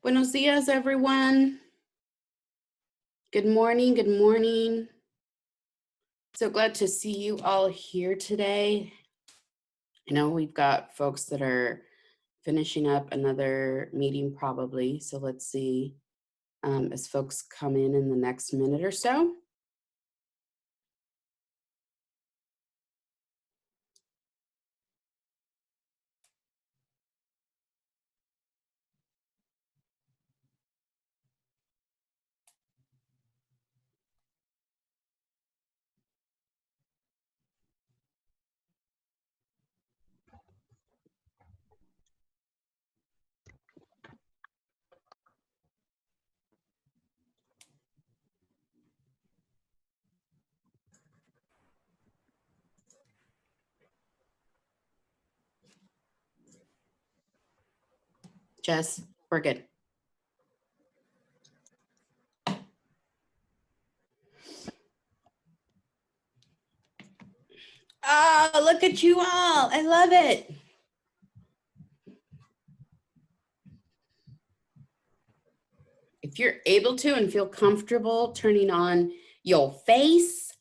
Buenos dias, everyone. Good morning, good morning. So glad to see you all here today. I know we've got folks that are finishing up another meeting probably, so let's see as folks come in the next minute or so. Jess, we're good. Oh, look at you all. I love it. If you're able to and feel comfortable turning on your face,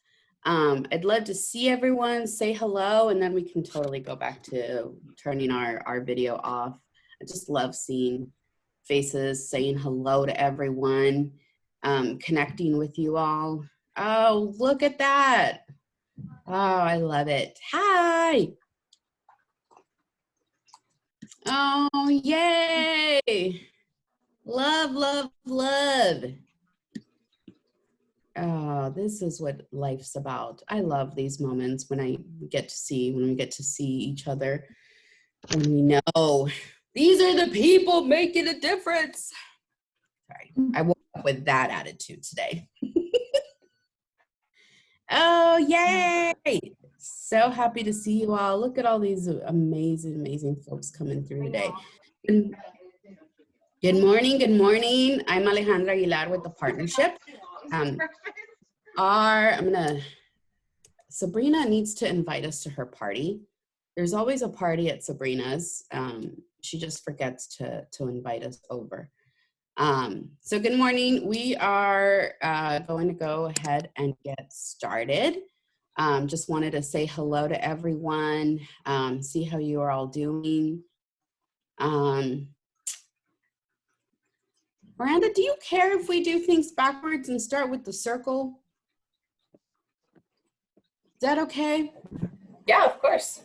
I'd love to see everyone, say hello, and then we can totally go back to turning our video off. I just love seeing faces, saying hello to everyone, connecting with you all. Oh, look at that. Oh, I love it. Hi. Oh, yay. Love, love, love. Oh, this is what life's about. I love these moments when we get to see each other, when we know these are the people making a difference. Sorry, I woke up with that attitude today. Oh, yay! So happy to see you all. Look at all these amazing, amazing folks coming through today. Good morning, good morning. I'm Alejandra Aguilar with the partnership. Sabrina needs to invite us to her party. There's always a party at Sabrina's. She just forgets to invite us over. So good morning. We are going to go ahead and get started. Just wanted to say hello to everyone, see how you are all doing. Miranda, do you care if we do things backwards and start with the circle? Is that okay? Yeah, of course.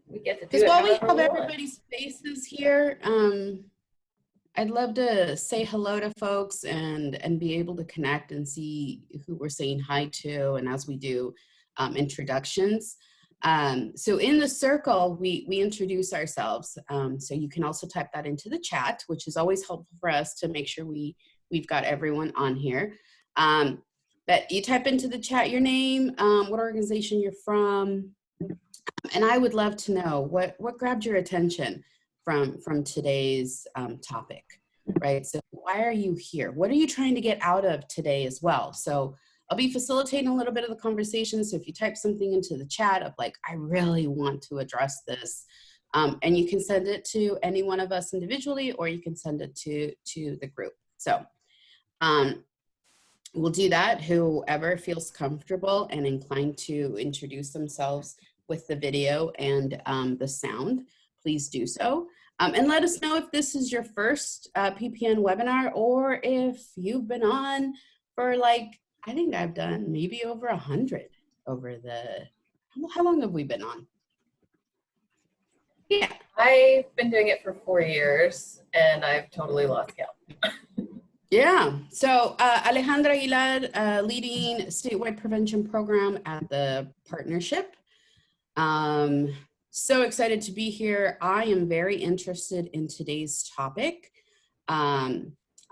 We get to do it. Because while we have everybody's faces here, I'd love to say hello to folks and be able to connect and see who we're saying hi to, and as we do introductions. So in the circle, we introduce ourselves. So you can also type that into the chat, which is always helpful for us to make sure we've got everyone on here. But you type into the chat your name, what organization you're from, and I would love to know what grabbed your attention from today's topic, right? So why are you here? What are you trying to get out of today as well? So I'll be facilitating a little bit of the conversation. So if you type something into the chat of like, I really want to address this, and you can send it to any one of us individually, or you can send it to the group. So we'll do that. Whoever feels comfortable and inclined to introduce themselves with the video and the sound, please do so. And let us know if this is your first PPN webinar, or if you've been on for like, I think I've done maybe over 100 over the, how long have we been on? Yeah. I've been doing it for 4 years and I've totally lost count. Yeah, so Alejandra Aguilar, leading statewide prevention program at the partnership. So excited to be here. I am very interested in today's topic.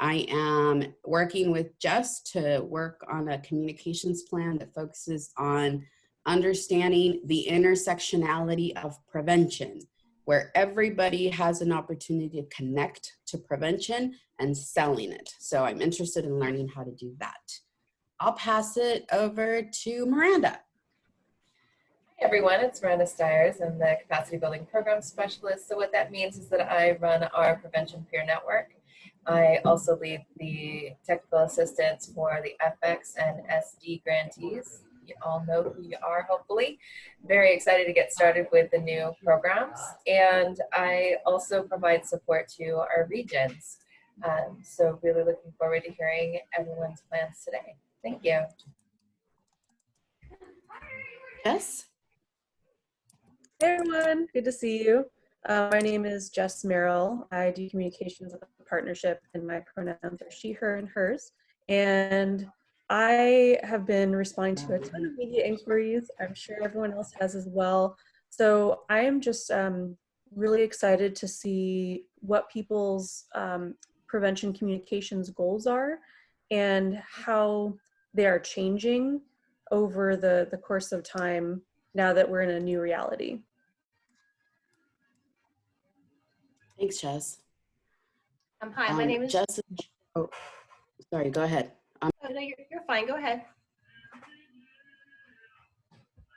I am working with Jess to work on a communications plan that focuses on understanding the intersectionality of prevention, where everybody has an opportunity to connect to prevention and selling it. So I'm interested in learning how to do that. I'll pass it over to Miranda. Everyone, it's Rhonda Stiers. I'm the Capacity Building Program Specialist. So what that means is that I run our prevention peer network. I also lead the technical assistance for the FX and SD grantees. You all know who you are, hopefully. Very excited to get started with the new programs. And I also provide support to our regions. So really looking forward to hearing everyone's plans today. Thank you. Yes. Hey everyone, good to see you. My name is Jess Merrill. I do communications with a partnership, and my pronouns are she, her, and hers. And I have been responding to a ton of media inquiries. I'm sure everyone else has as well. So I am just really excited to see what people's prevention communications goals are and how they are changing over the course of time now that we're in a new reality. Thanks, Jess. Hi, my name is Jess. Oh, sorry, go ahead. Oh, no, you're fine. Go ahead.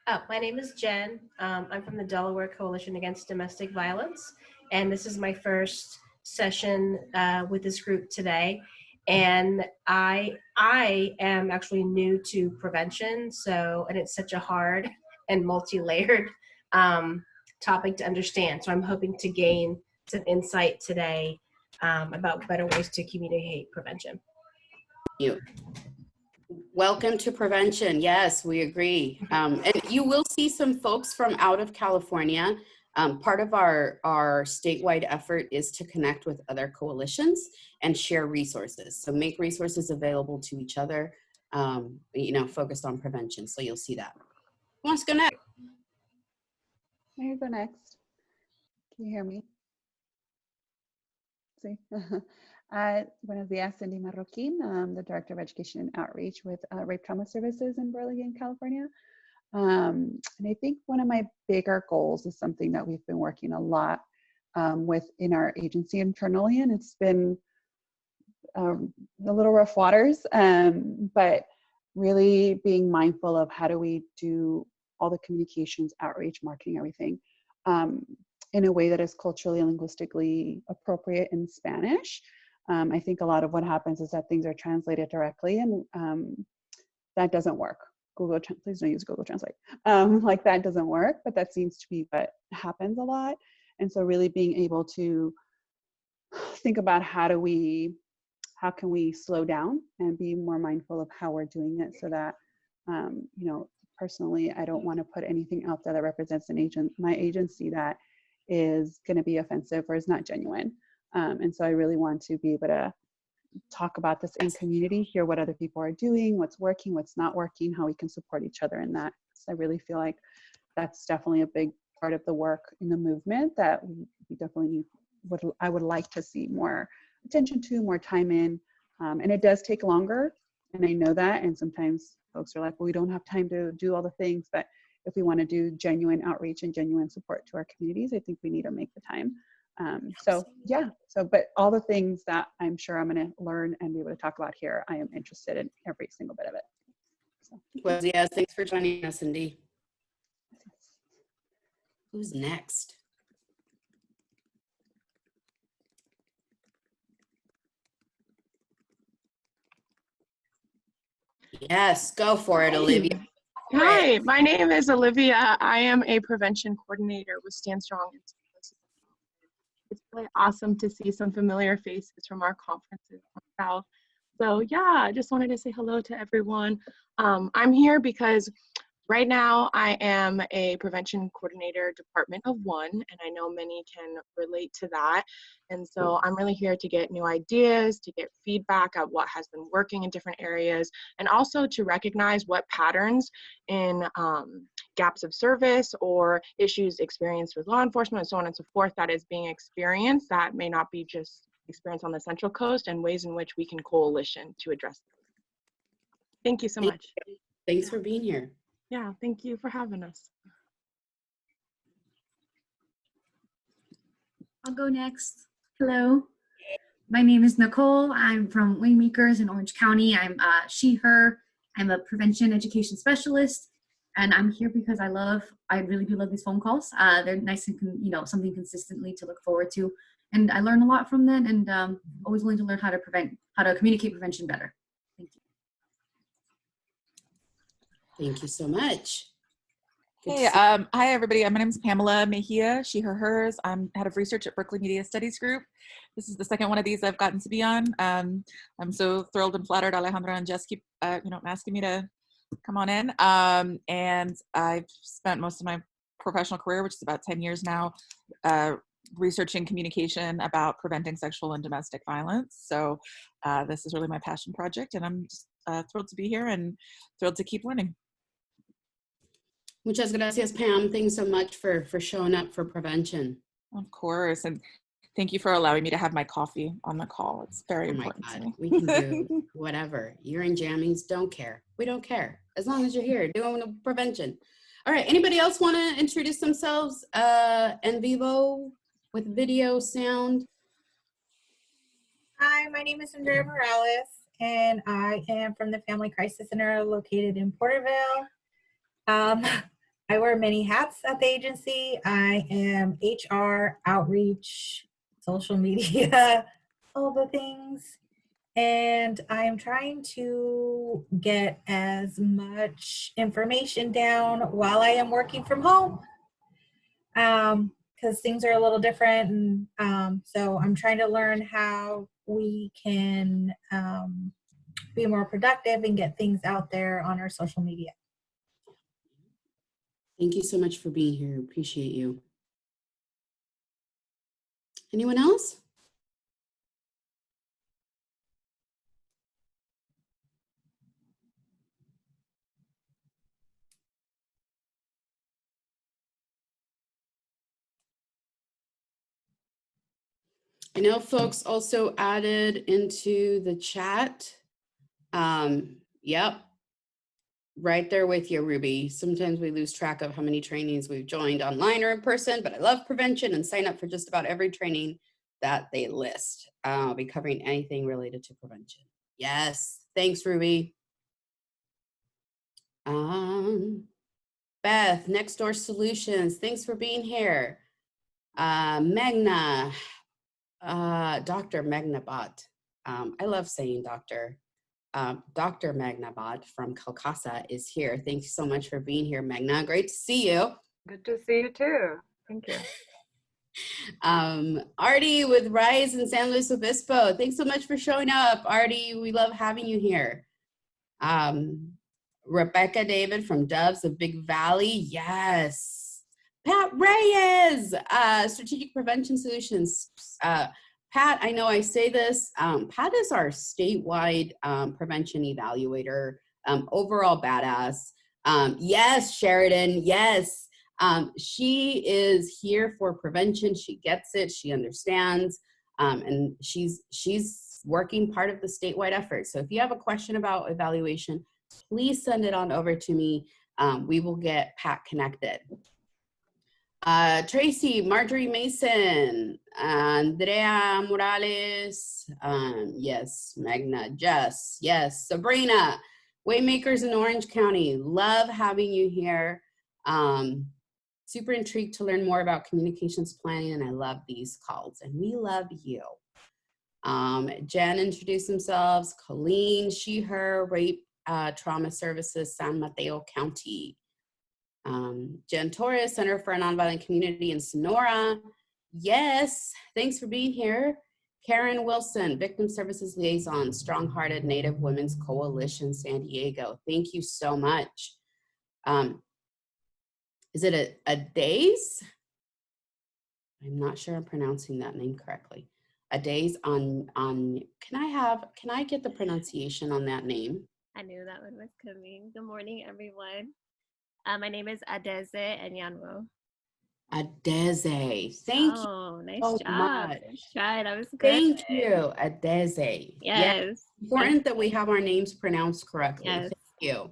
Oh, my name is Jen. I'm from the Delaware Coalition Against Domestic Violence, and this is my first session with this group today. And I am actually new to prevention, and it's such a hard and multi-layered topic to understand. So I'm hoping to gain some insight today about better ways to communicate prevention. You. Welcome to prevention. Yes, we agree. And you will see some folks from out of California. Part of our statewide effort is to connect with other coalitions and share resources. So make resources available to each other, focused on prevention. So you'll see that. Who wants to go next? Here, go next. Can you hear me? Sí. Buenos días, Cindy Marroquin. I'm the Director of Education and Outreach with Rape Trauma Services in Burlingame, California. And I think one of my bigger goals is something that we've been working a lot with in our agency internally, and it's been a little rough waters, but really being mindful of how do we do all the communications, outreach, marketing, everything in a way that is culturally and linguistically appropriate in Spanish. I think a lot of what happens is that things are translated directly, and that doesn't work. Please don't use Google Translate. Like that doesn't work, but that seems to be what happens a lot. And so really being able to think about how can we slow down and be more mindful of how we're doing it, so that, personally, I don't want to put anything out there that represents my agency that is going to be offensive or is not genuine. And so I really want to be able to talk about this in community, hear what other people are doing, what's working, what's not working, how we can support each other in that. So I really feel like that's definitely a big part of the work in the movement that we definitely need. I would like to see more attention to, more time in, and it does take longer, and I know that, and sometimes folks are like, well, we don't have time to do all the things, but if we want to do genuine outreach and genuine support to our communities, I think we need to make the time. But all the things that I'm sure I'm going to learn and be able to talk about here, I am interested in every single bit of it. So. Well, yes, thanks for joining us, Cindy. Who's next? Yes, go for it, Olivia. Hi, my name is Olivia. I am a prevention coordinator with Stand Strong. It's really awesome to see some familiar faces from our conferences South. So yeah, I just wanted to say hello to everyone. I'm here because right now I am a prevention coordinator, department of one, and I know many can relate to that. And so I'm really here to get new ideas, to get feedback of what has been working in different areas, and also to recognize what patterns in gaps of service or issues experienced with law enforcement and so on and so forth that is being experienced that may not be just experienced on the Central Coast, and ways in which we can coalition to address them. Thank you so much. Thanks for being here. Yeah, thank you for having us. I'll go next. Hello, my name is Nicole. I'm from Waymakers in Orange County. I'm she, her. I'm a prevention education specialist. And I'm here because I really do love these phone calls. They're nice and, something consistently to look forward to. And I learn a lot from them, and always willing to learn how to communicate prevention better. Thank you. Thank you so much. Hey, hi everybody. My name is Pamela Mejia, she, her, hers. I'm head of research at Berkeley Media Studies Group. This is the second one of these I've gotten to be on. I'm so thrilled and flattered. Alejandra and Jess keep, asking me to come on in. And I've spent most of my professional career, which is about 10 years now, researching communication about preventing sexual and domestic violence. So this is really my passion project, and I'm just thrilled to be here and thrilled to keep learning. Muchas gracias, Pam. Thanks so much for showing up for prevention. Of course. And thank you for allowing me to have my coffee on the call. It's very important to me. We can do whatever. You're in jammies, don't care. We don't care. As long as you're here doing prevention. All right, anybody else want to introduce themselves en vivo with video, sound? Hi, my name is Andrea Morales, and I am from the Family Crisis Center located in Porterville. I wear many hats at the agency. I am HR, outreach, social media, all the things. And I am trying to get as much information down while I am working from home, because things are a little different. And so I'm trying to learn how we can be more productive and get things out there on our social media. Thank you so much for being here. Appreciate you. Anyone else? I know folks also added into the chat. Yep. Right there with you, Ruby. Sometimes we lose track of how many trainings we've joined online or in person, but I love prevention and sign up for just about every training that they list. I'll be covering anything related to prevention. Yes, thanks, Ruby. Beth, Next Door Solutions, thanks for being here. Magna, Dr. Magnabot. I love saying doctor. Dr. Magnabot from Calcasa is here. Thank you so much for being here, Magna. Great to see you. Good to see you too. Thank you. Artie with Rise in San Luis Obispo. Thanks so much for showing up, Artie. We love having you here. Rebecca David from Doves of Big Valley. Yes. Pat Reyes, Strategic Prevention Solutions. Pat, I know I say this, Pat is our statewide prevention evaluator, overall badass. Yes, Sheridan, yes. She is here for prevention. She gets it, she understands, and she's working part of the statewide effort. So if you have a question about evaluation, please send it on over to me. We will get Pat connected. Tracy, Marjorie Mason, Andrea Morales, yes, Magna, Jess, yes, Sabrina, Waymakers in Orange County, love having you here. Super intrigued to learn more about communications planning, and I love these calls, and we love you. Jen introduced themselves, Colleen, she, her, Rape Trauma Services, San Mateo County. Jen Torres, Center for a Nonviolent Community in Sonora. Yes, thanks for being here. Karen Wilson, Victim Services Liaison, Strong-Hearted Native Women's Coalition, San Diego. Thank you so much. Is it a days? I'm not sure I'm pronouncing that name correctly. A days on, can I get the pronunciation on that name? I knew that one was coming. Good morning, everyone. My name is Adeze Enyanwo. Adeze. Thank you. Oh, nice so job. much. Nice try. That was good. Thank you, Adeze. Yes. Important that we have our names pronounced correctly. Yes. Thank you.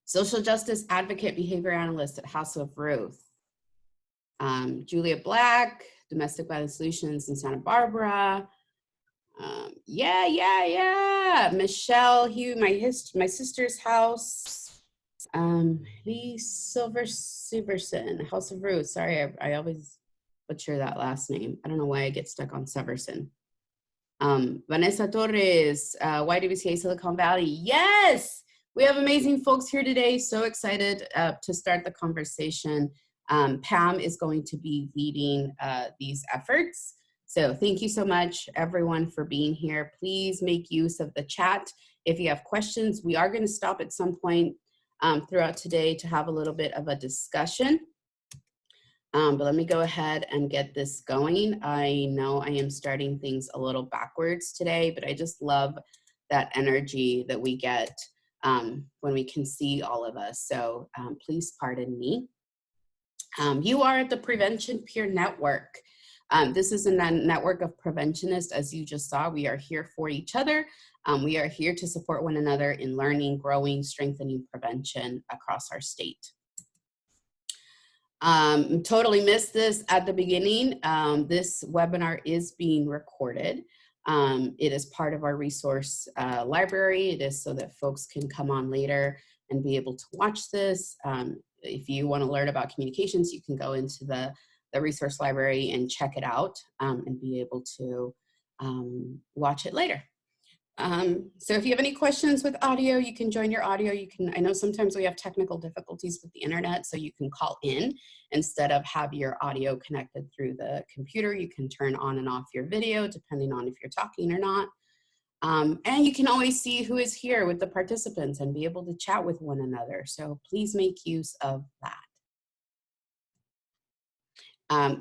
Social justice advocate, behavior analyst at House of Ruth. Julia Black, Domestic Violence Solutions in Santa Barbara. Yeah. Michelle Hugh, my sister's house. Lee Silverson, House of Ruth. Sorry, I always butcher that last name. I don't know why I get stuck on Severson. Vanessa Torres, YWCA Silicon Valley. Yes, we have amazing folks here today. So excited to start the conversation. Pam is going to be leading these efforts. So thank you so much, everyone, for being here. Please make use of the chat. If you have questions, we are going to stop at some point throughout today to have a little bit of a discussion. But let me go ahead and get this going. I know I am starting things a little backwards today, but I just love that energy that we get when we can see all of us. So please pardon me. You are at the Prevention Peer Network. This is a network of preventionists. As you just saw, we are here for each other. We are here to support one another in learning, growing, strengthening prevention across our state. Totally missed this at the beginning. This webinar is being recorded. It is part of our resource library. It is so that folks can come on later and be able to watch this. If you want to learn about communications, you can go into the resource library and check it out and be able to watch it later. So if you have any questions with audio, you can join your audio. I know sometimes we have technical difficulties with the internet, so you can call in instead of have your audio connected through the computer. You can turn on and off your video depending on if you're talking or not. And you can always see who is here with the participants and be able to chat with one another. So please make use of that.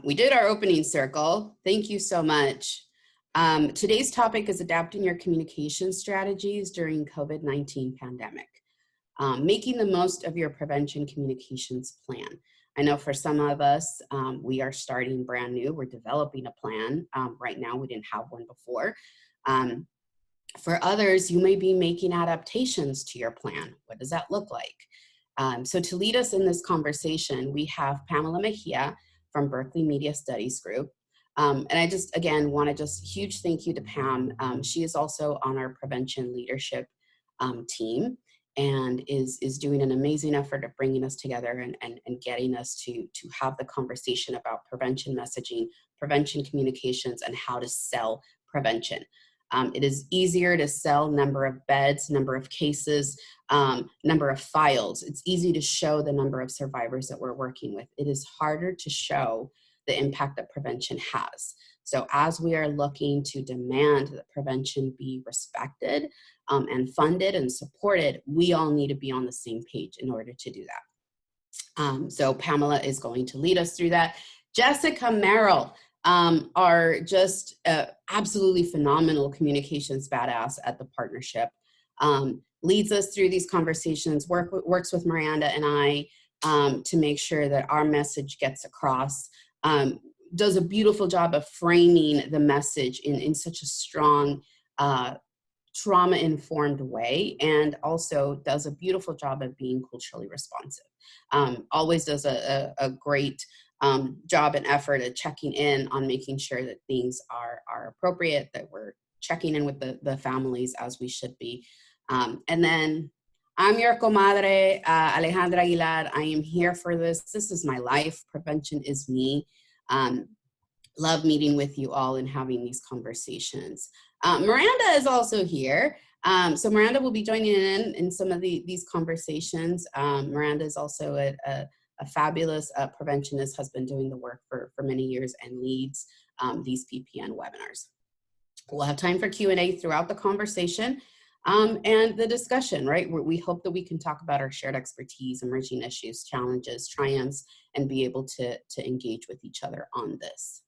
We did our opening circle. Thank you so much. Today's topic is adapting your communication strategies during COVID-19 pandemic. Making the most of your prevention communications plan. I know for some of us, we are starting brand new. We're developing a plan. Right now, we didn't have one before. For others, you may be making adaptations to your plan. What does that look like? So to lead us in this conversation, we have Pamela Mejia from Berkeley Media Studies Group. And I just, again, want to just huge thank you to Pam. She is also on our prevention leadership team and is doing an amazing effort of bringing us together and getting us to have the conversation about prevention messaging, prevention communications, and how to sell prevention. It is easier to sell number of beds, number of cases, number of files. It's easy to show the number of survivors that we're working with. It is harder to show the impact that prevention has. So as we are looking to demand that prevention be respected and funded and supported, we all need to be on the same page in order to do that. So Pamela is going to lead us through that. Jessica Merrill, are just absolutely phenomenal communications badass at the partnership. Leads us through these conversations, works with Miranda and I to make sure that our message gets across. Does a beautiful job of framing the message in such a strong, trauma-informed way, and also does a beautiful job of being culturally responsive. Always does a great job and effort at checking in on making sure that things are appropriate, that we're checking in with the families as we should be. And then I'm your comadre, Alejandra Aguilar. I am here for this. This is my life. Prevention is me. Love meeting with you all and having these conversations. Miranda is also here. So Miranda will be joining in some of these conversations. Miranda is also a fabulous preventionist, has been doing the work for many years and leads these PPN webinars. We'll have time for Q&A throughout the conversation. And the discussion, right? We hope that we can talk about our shared expertise, emerging issues, challenges, triumphs, and be able to engage with each other on this.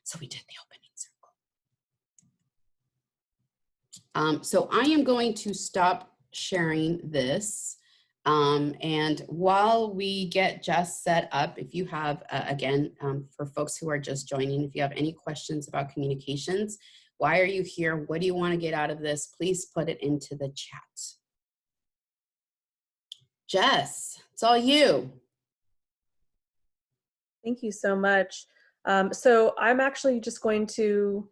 So we did the opening circle. So I am going to stop sharing this. And while we get Jess set up, if you have, again, for folks who are just joining, if you have any questions about communications, why are you here? What do you want to get out of this? Please put it into the chat. Jess, it's all you. Thank you so much. So I'm actually just going to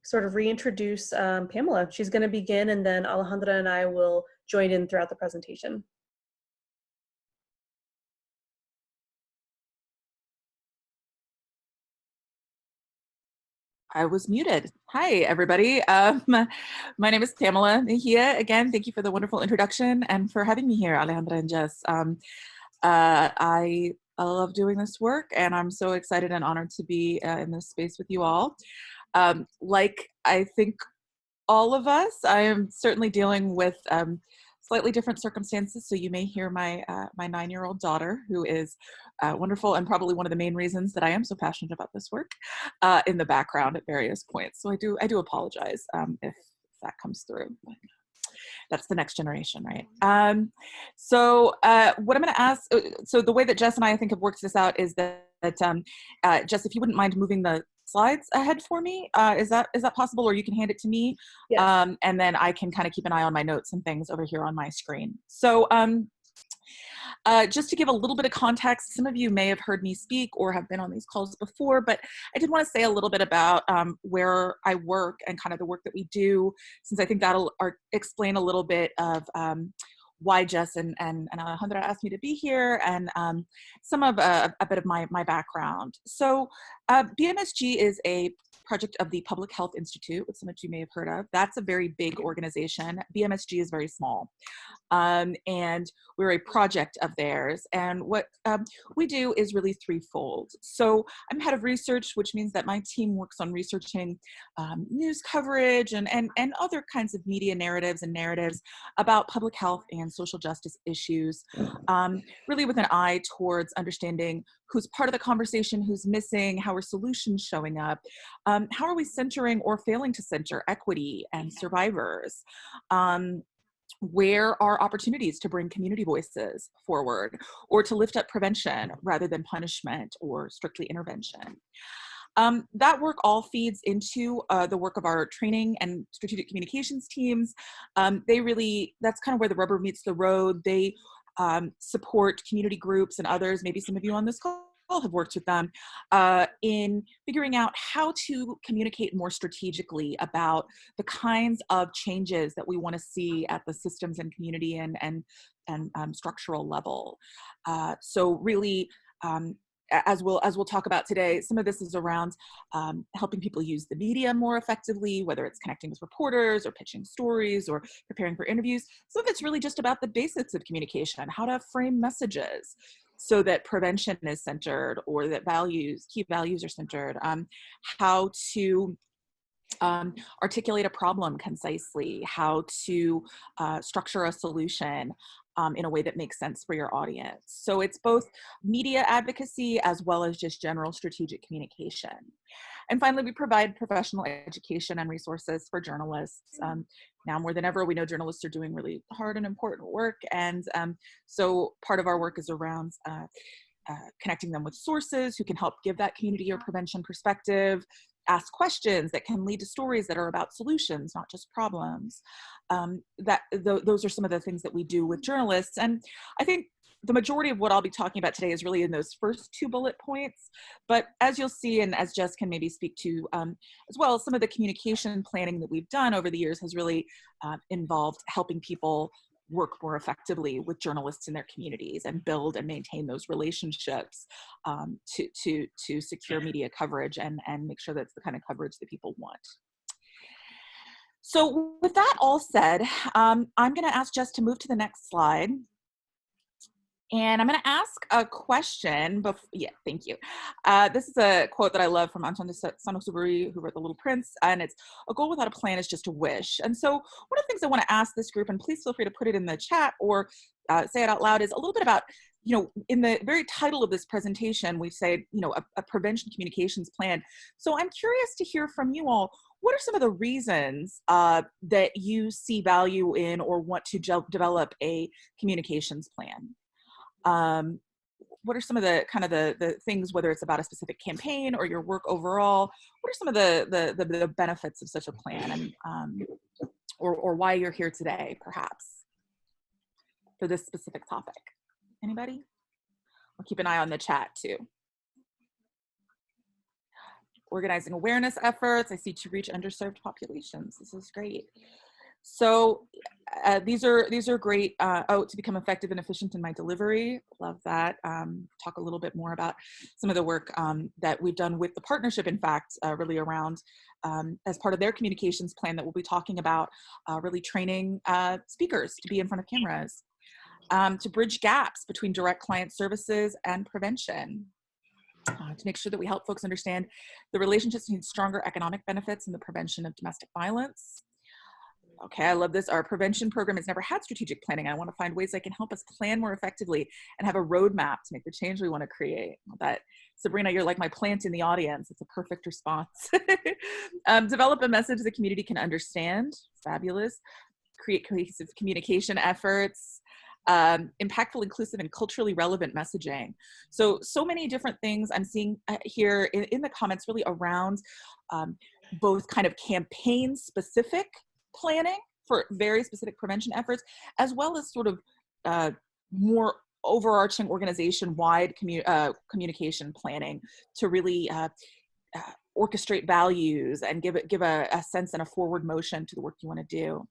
sort of reintroduce Pamela. She's going to begin, and then Alejandra and I will join in throughout the presentation. I was muted. Hi, everybody. My name is Pamela Mejia. Again, thank you for the wonderful introduction and for having me here, Alejandra and Jess. I love doing this work, and I'm so excited and honored to be in this space with you all. Like I think all of us, I am certainly dealing with slightly different circumstances. So you may hear my my 9-year-old daughter, who is wonderful and probably one of the main reasons that I am so passionate about this work, in the background at various points. So I do apologize if that comes through. That's the next generation, right? So what I'm going to ask, so the way that Jess and I think have worked this out is that Jess, if you wouldn't mind moving the slides ahead for me, is that possible, or you can hand it to me? Yes. And then I can kind of keep an eye on my notes and things over here on my screen. So just to give a little bit of context, some of you may have heard me speak or have been on these calls before, but I did want to say a little bit about where I work and kind of the work that we do, since I think that'll explain a little bit of why Jess and Alejandra asked me to be here, and some of a bit of my background. So BMSG is a project of the Public Health Institute, which some of you may have heard of. That's a very big organization. BMSG is very small. And we're a project of theirs. And what we do is really threefold. So I'm head of research, which means that my team works on researching news coverage and other kinds of media narratives about public health and social justice issues, really with an eye towards understanding who's part of the conversation, who's missing, how are solutions showing up, how are we centering or failing to center equity and survivors, where are opportunities to bring community voices forward or to lift up prevention rather than punishment or strictly intervention. That work all feeds into the work of our training and strategic communications teams. That's kind of where the rubber meets the road. They support community groups and others, maybe some of you on this call have worked with them, in figuring out how to communicate more strategically about the kinds of changes that we want to see at the systems and community and structural level. So really, as we'll talk about today, some of this is around helping people use the media more effectively, whether it's connecting with reporters or pitching stories or preparing for interviews. Some of it's really just about the basics of communication, how to frame messages so that prevention is centered, or that key values are centered, how to articulate a problem concisely, how to structure a solution in a way that makes sense for your audience. So it's both media advocacy as well as just general strategic communication. And finally, we provide professional education and resources for journalists. Now more than ever, we know journalists are doing really hard and important work. And so part of our work is around connecting them with sources who can help give that community or prevention perspective, ask questions that can lead to stories that are about solutions, not just problems. Those are some of the things that we do with journalists. And I think the majority of what I'll be talking about today is really in those first 2 bullet points. But as you'll see, and as Jess can maybe speak to as well, some of the communication planning that we've done over the years has really involved helping people work more effectively with journalists in their communities and build and maintain those relationships to secure media coverage and make sure that's the kind of coverage that people want. So with that all said, I'm going to ask Jess to move to the next slide. And I'm going to ask a question. Yeah, thank you. This is a quote that I love from Antoine de Saint-Exupéry, who wrote The Little Prince, and it's, "A goal without a plan is just a wish." And so one of the things I want to ask this group, and please feel free to put it in the chat or say it out loud, is a little bit about, in the very title of this presentation, we say, a prevention communications plan. So I'm curious to hear from you all. What are some of the reasons that you see value in or want to develop a communications plan? What are some of the kind of the things, whether it's about a specific campaign or your work overall? What are some of the benefits of such a plan, and or why you're here today, perhaps, for this specific topic? Anybody? I'll keep an eye on the chat too. Organizing awareness efforts. I see, to reach underserved populations. This is great. So these are great. To become effective and efficient in my delivery. Love that. Talk a little bit more about some of the work that we've done with the partnership, in fact, really around as part of their communications plan that we'll be talking about, really training speakers to be in front of cameras, to bridge gaps between direct client services and prevention. To make sure that we help folks understand the relationships between stronger economic benefits and the prevention of domestic violence. Okay, I love this. Our prevention program has never had strategic planning. I want to find ways that can help us plan more effectively and have a roadmap to make the change we want to create. That, Sabrina, you're like my plant in the audience. It's a perfect response. Develop a message the community can understand. Fabulous. Create cohesive communication efforts. Impactful, inclusive, and culturally relevant messaging. So many different things I'm seeing here in the comments, really around both kind of campaign specific planning for very specific prevention efforts, as well as sort of more overarching organization-wide communication planning to really orchestrate values and give a sense and a forward motion to the work you want to do.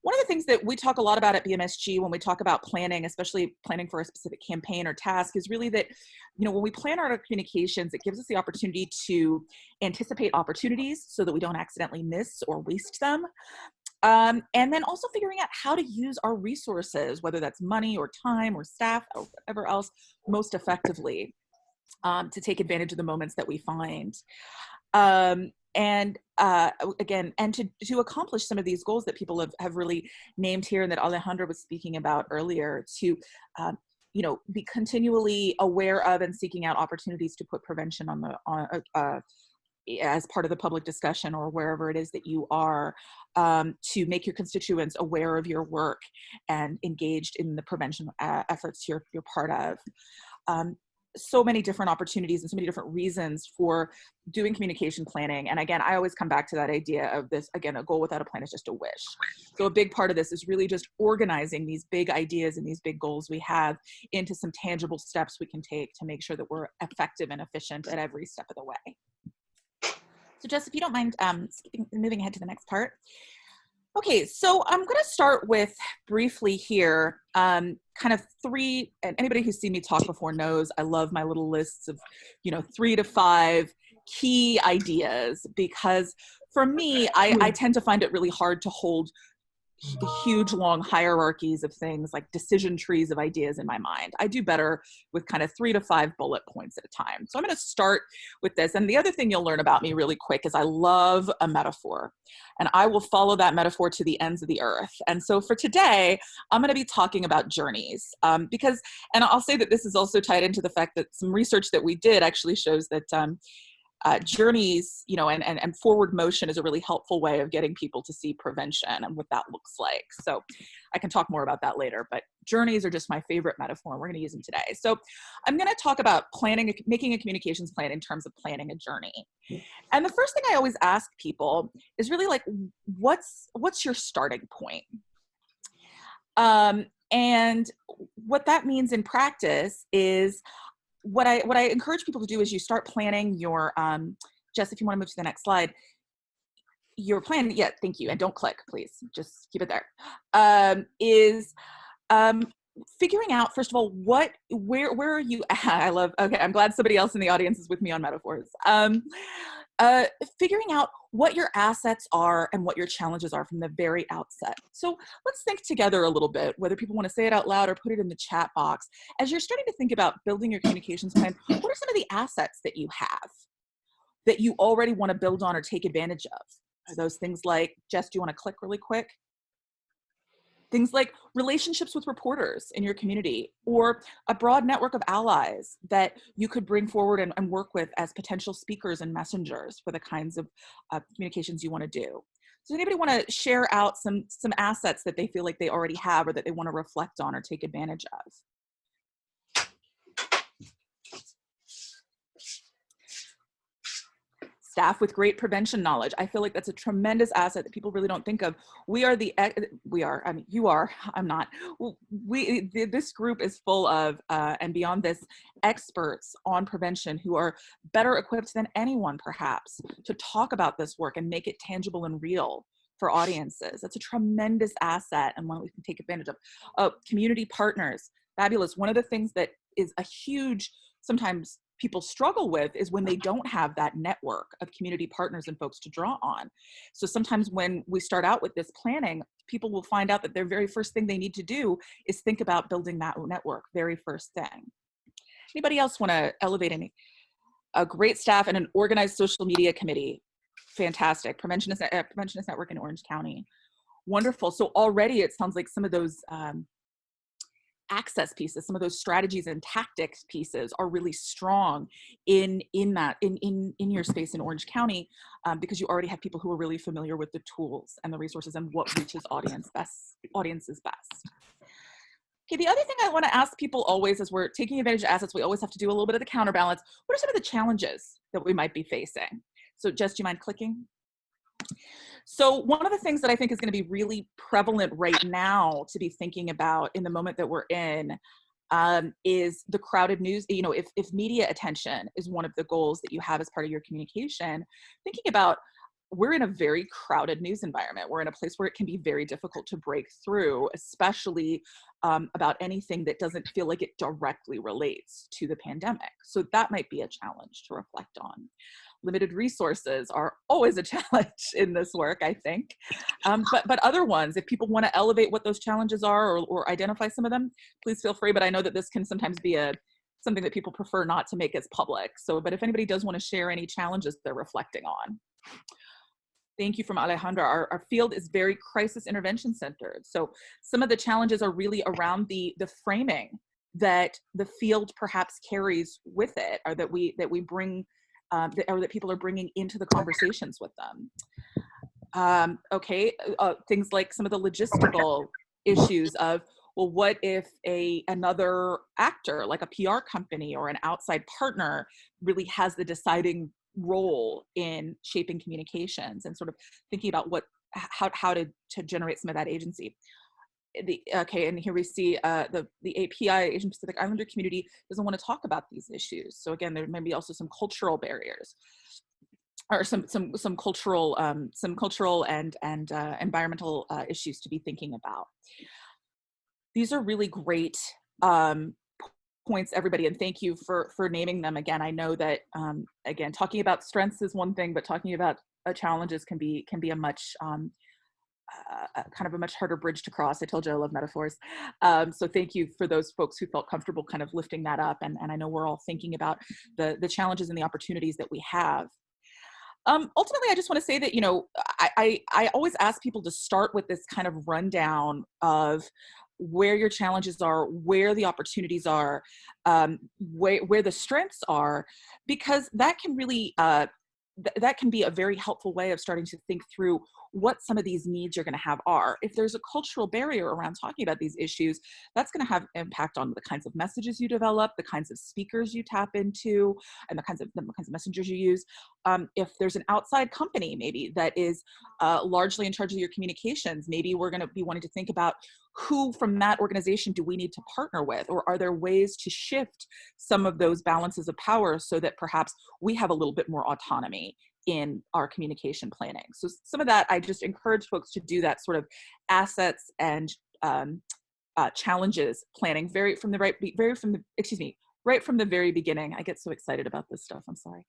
One of the things that we talk a lot about at BMSG when we talk about planning, especially planning for a specific campaign or task, is really that, when we plan our communications, it gives us the opportunity to anticipate opportunities so that we don't accidentally miss or waste them. And then also figuring out how to use our resources, whether that's money or time or staff or whatever else, most effectively to take advantage of the moments that we find. And to accomplish some of these goals that people have really named here and that Alejandra was speaking about earlier, to be continually aware of and seeking out opportunities to put prevention as part of the public discussion or wherever it is that you are, to make your constituents aware of your work and engaged in the prevention efforts you're part of. So many different opportunities and so many different reasons for doing communication planning. And again, I always come back to that idea of this, again, a goal without a plan is just a wish. So a big part of this is really just organizing these big ideas and these big goals we have into some tangible steps we can take to make sure that we're effective and efficient at every step of the way. So Jess, if you don't mind moving ahead to the next part. Okay, so I'm going to start with briefly here, kind of three, and anybody who's seen me talk before knows I love my little lists of, 3 to 5 key ideas, because for me, I tend to find it really hard to hold huge, long hierarchies of things like decision trees of ideas in my mind. I do better with kind of 3 to 5 bullet points at a time. So I'm going to start with this. And the other thing you'll learn about me really quick is I love a metaphor, and I will follow that metaphor to the ends of the earth. And so for today, I'm going to be talking about journeys, because, and I'll say that this is also tied into the fact that some research that we did actually shows that journeys, and forward motion is a really helpful way of getting people to see prevention and what that looks like. So I can talk more about that later, but journeys are just my favorite metaphor. We're going to use them today. So I'm going to talk about making a communications plan in terms of planning a journey. And the first thing I always ask people is really like, what's your starting point? And what that means in practice is, what I encourage people to do is you start planning your, Jess, if you want to move to the next slide, your plan, yeah, thank you, and don't click, please, just keep it there, is figuring out, first of all, where are you at? Okay, I'm glad somebody else in the audience is with me on metaphors. Figuring out what your assets are and what your challenges are from the very outset. So let's think together a little bit, whether people want to say it out loud or put it in the chat box. As you're starting to think about building your communications plan, what are some of the assets that you have that you already want to build on or take advantage of? Are those things like, Jess, do you want to click really quick? Things like relationships with reporters in your community, or a broad network of allies that you could bring forward and work with as potential speakers and messengers for the kinds of communications you want to do. Does anybody want to share out some assets that they feel like they already have or that they want to reflect on or take advantage of? Staff with great prevention knowledge. I feel like that's a tremendous asset that people really don't think of. You are, I'm not. This group is full of, and beyond this, experts on prevention who are better equipped than anyone, perhaps, to talk about this work and make it tangible and real for audiences. That's a tremendous asset and one we can take advantage of. Community partners, fabulous. One of the things that is a huge, sometimes people struggle with is when they don't have that network of community partners and folks to draw on. So sometimes when we start out with this planning, people will find out that their very first thing they need to do is think about building that network, very first thing. Anybody else want to elevate a great staff and an organized social media committee? Fantastic. Preventionist Network in Orange County. Wonderful. So already it sounds like some of those access pieces, some of those strategies and tactics pieces are really strong in your space in Orange County, because you already have people who are really familiar with the tools and the resources and what reaches audiences best. Okay, the other thing I want to ask people always as we're taking advantage of assets, we always have to do a little bit of the counterbalance. What are some of the challenges that we might be facing? So Jess, do you mind clicking? So one of the things that I think is going to be really prevalent right now to be thinking about in the moment that we're in is the crowded news. You know, if media attention is one of the goals that you have as part of your communication, thinking about, we're in a very crowded news environment. We're in a place where it can be very difficult to break through, especially about anything that doesn't feel like it directly relates to the pandemic. So that might be a challenge to reflect on. Limited resources are always a challenge in this work, I think. But other ones, if people want to elevate what those challenges are or identify some of them, please feel free. But I know that this can sometimes be something that people prefer not to make as public. So, but if anybody does want to share any challenges they're reflecting on. Thank you from Alejandra. Our field is very crisis intervention centered. So some of the challenges are really around the framing that the field perhaps carries with it, or that we bring, or that people are bringing into the conversations with them. Things like some of the logistical issues of, well, what if another actor, like a PR company or an outside partner, really has the deciding role in shaping communications, and sort of thinking about how to generate some of that agency. And here we see the API, Asian Pacific Islander community, doesn't want to talk about these issues. So again, there may be also some cultural barriers, or some cultural and environmental issues to be thinking about. These are really great points, everybody, and thank you for naming them. Again, I know that again, talking about strengths is one thing, but talking about challenges can be a much kind of a much harder bridge to cross. I told you I love metaphors. So thank you for those folks who felt comfortable kind of lifting that up. And I know we're all thinking about the challenges and the opportunities that we have. Ultimately, I just want to say that, you know, I always ask people to start with this kind of rundown of where your challenges are, where the opportunities are, where the strengths are, because that can really, that can be a very helpful way of starting to think through what some of these needs you're going to have are. If there's a cultural barrier around talking about these issues, that's going to have impact on the kinds of messages you develop, the kinds of speakers you tap into, and the kinds of messengers you use. If there's an outside company maybe that is largely in charge of your communications, maybe we're going to be wanting to think about who from that organization do we need to partner with, or are there ways to shift some of those balances of power so that perhaps we have a little bit more autonomy in our communication planning. So some of that, I just encourage folks to do that sort of assets and challenges planning right from the very beginning. I get so excited about this stuff, I'm sorry.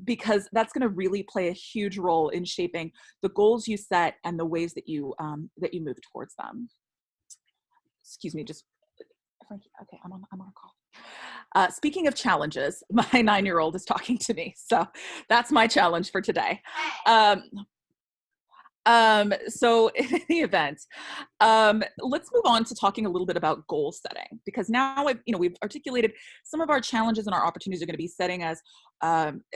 Because that's gonna really play a huge role in shaping the goals you set and the ways that you move towards them. Excuse me, just, Frankie, okay, I'm on a call. Speaking of challenges, my 9-year-old is talking to me, so that's my challenge for today. So in the event, let's move on to talking a little bit about goal setting, because now we've articulated some of our challenges, and our opportunities are going to be setting as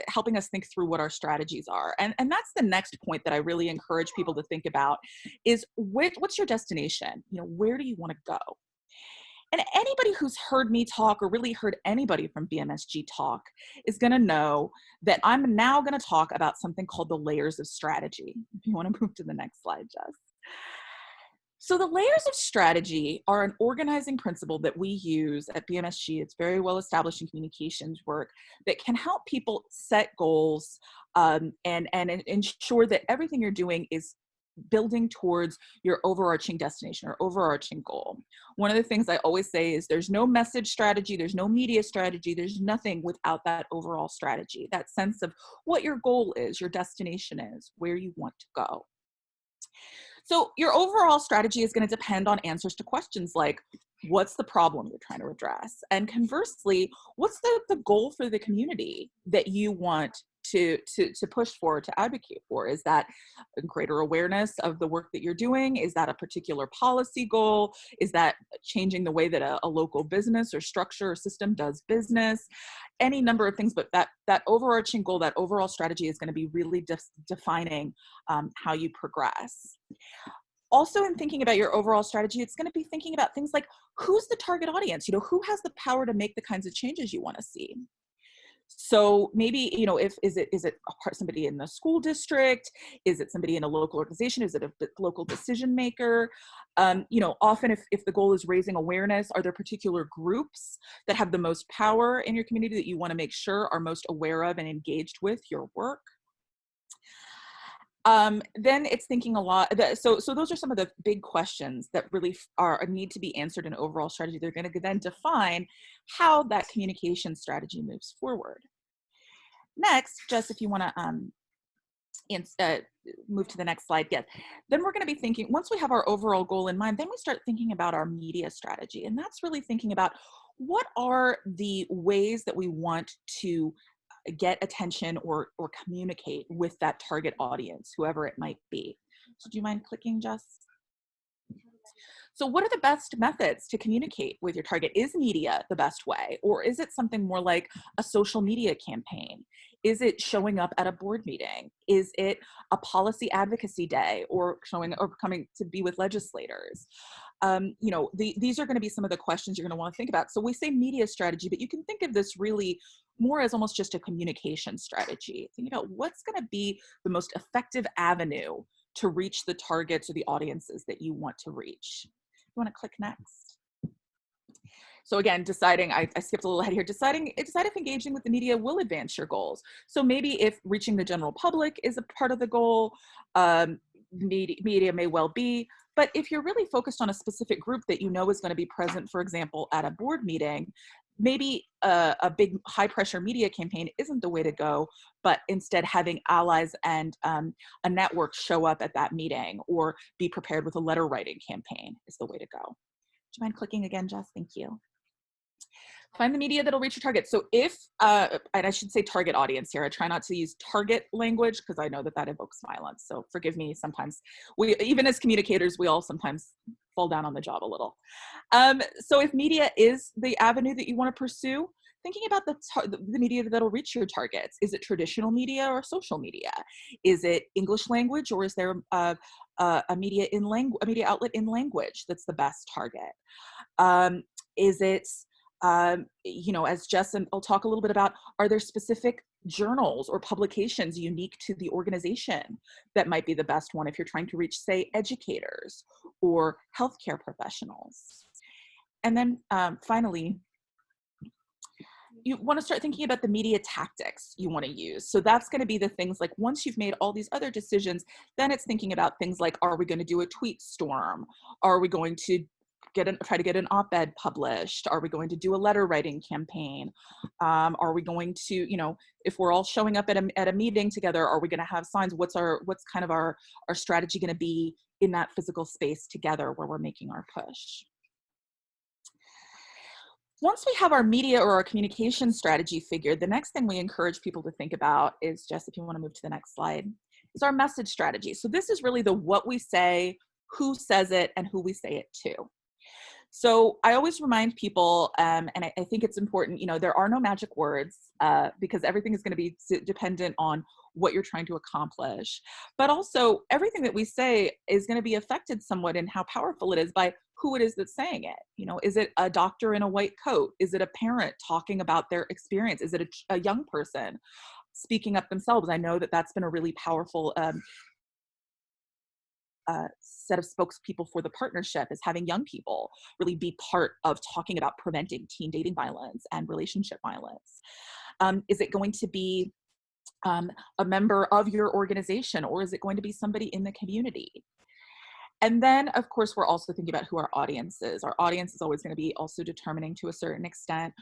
helping us think through what our strategies are. And that's the next point that I really encourage people to think about is what's your destination? You know, where do you want to go? And anybody who's heard me talk, or really heard anybody from BMSG talk, is going to know that I'm now going to talk about something called the layers of strategy. If you want to move to the next slide, Jess. So the layers of strategy are an organizing principle that we use at BMSG. It's very well established in communications work that can help people set goals and ensure that everything you're doing is building towards your overarching destination or overarching goal. One of the things I always say is there's no message strategy, there's no media strategy, there's nothing without that overall strategy, that sense of what your goal is, your destination is, where you want to go. So your overall strategy is going to depend on answers to questions like, what's the problem you're trying to address? And conversely, what's the goal for the community that you want to push for, to advocate for? Is that greater awareness of the work that you're doing? Is that a particular policy goal? Is that changing the way that a local business or structure or system does business? Any number of things, but that overarching goal, that overall strategy is going to be really defining how you progress. Also, in thinking about your overall strategy, it's going to be thinking about things like, who's the target audience? You know, who has the power to make the kinds of changes you want to see? So maybe, you know, is it somebody in the school district? Is it somebody in a local organization? Is it a local decision maker? You know, often if the goal is raising awareness, are there particular groups that have the most power in your community that you want to make sure are most aware of and engaged with your work? Then it's thinking a lot. So those are some of the big questions that really need to be answered in overall strategy. They're going to then define how that communication strategy moves forward. Next, Jess, if you want to move to the next slide, yes. Then we're going to be thinking, once we have our overall goal in mind, then we start thinking about our media strategy. And that's really thinking about what are the ways that we want to get attention or communicate with that target audience, whoever it might be. So do you mind clicking, Jess? So what are the best methods to communicate with your target? Is media the best way? Or is it something more like a social media campaign? Is it showing up at a board meeting? Is it a policy advocacy day or coming to be with legislators? You know, these are going to be some of the questions you're going to want to think about. So we say media strategy, but you can think of this really more as almost just a communication strategy. Think about what's going to be the most effective avenue to reach the targets or the audiences that you want to reach. You want to click next. So again, deciding, I skipped a little ahead here, decide if engaging with the media will advance your goals. So maybe if reaching the general public is a part of the goal, media may well be, but if you're really focused on a specific group that you know is going to be present, for example, at a board meeting, maybe a big high pressure media campaign isn't the way to go, but instead having allies and a network show up at that meeting or be prepared with a letter writing campaign is the way to go. Do you mind clicking again, Jess? Thank you. Find the media that'll reach your target. So if, and I should say target audience here, I try not to use target language because I know that evokes violence. So forgive me, sometimes even as communicators, we all sometimes fall down on the job a little. So if media is the avenue that you want to pursue, thinking about the media that'll reach your targets. Is it traditional media or social media? Is it English language, or is there a media outlet in language that's the best target? Is it, you know, as Jess and I'll talk a little bit about, are there specific journals or publications unique to the organization that might be the best one if you're trying to reach, say, educators or healthcare professionals? And then finally, you want to start thinking about the media tactics you want to use. So that's going to be the things like, once you've made all these other decisions, then it's thinking about things like, are we going to do a tweet storm? Are we going to try to get an op-ed published? Are we going to do a letter writing campaign? Are we going to, you know, if we're all showing up at a meeting together, are we going to have signs? What's kind of our strategy going to be in that physical space together where we're making our push? Once we have our media or our communication strategy figured, the next thing we encourage people to think about is, Jess, if you want to move to the next slide, is our message strategy. So this is really the what we say, who says it, and who we say it to. So I always remind people, and I think it's important, you know, there are no magic words because everything is going to be dependent on what you're trying to accomplish. But also everything that we say is going to be affected somewhat in how powerful it is by who it is that's saying it. You know, is it a doctor in a white coat? Is it a parent talking about their experience? Is it a young person speaking up themselves? I know that that's been a really powerful set of spokespeople for the partnership is having young people really be part of talking about preventing teen dating violence and relationship violence. Is it going to be a member of your organization, or is it going to be somebody in the community? And then, of course, we're also thinking about who our audience is. Our audience is always going to be also determining to a certain extent,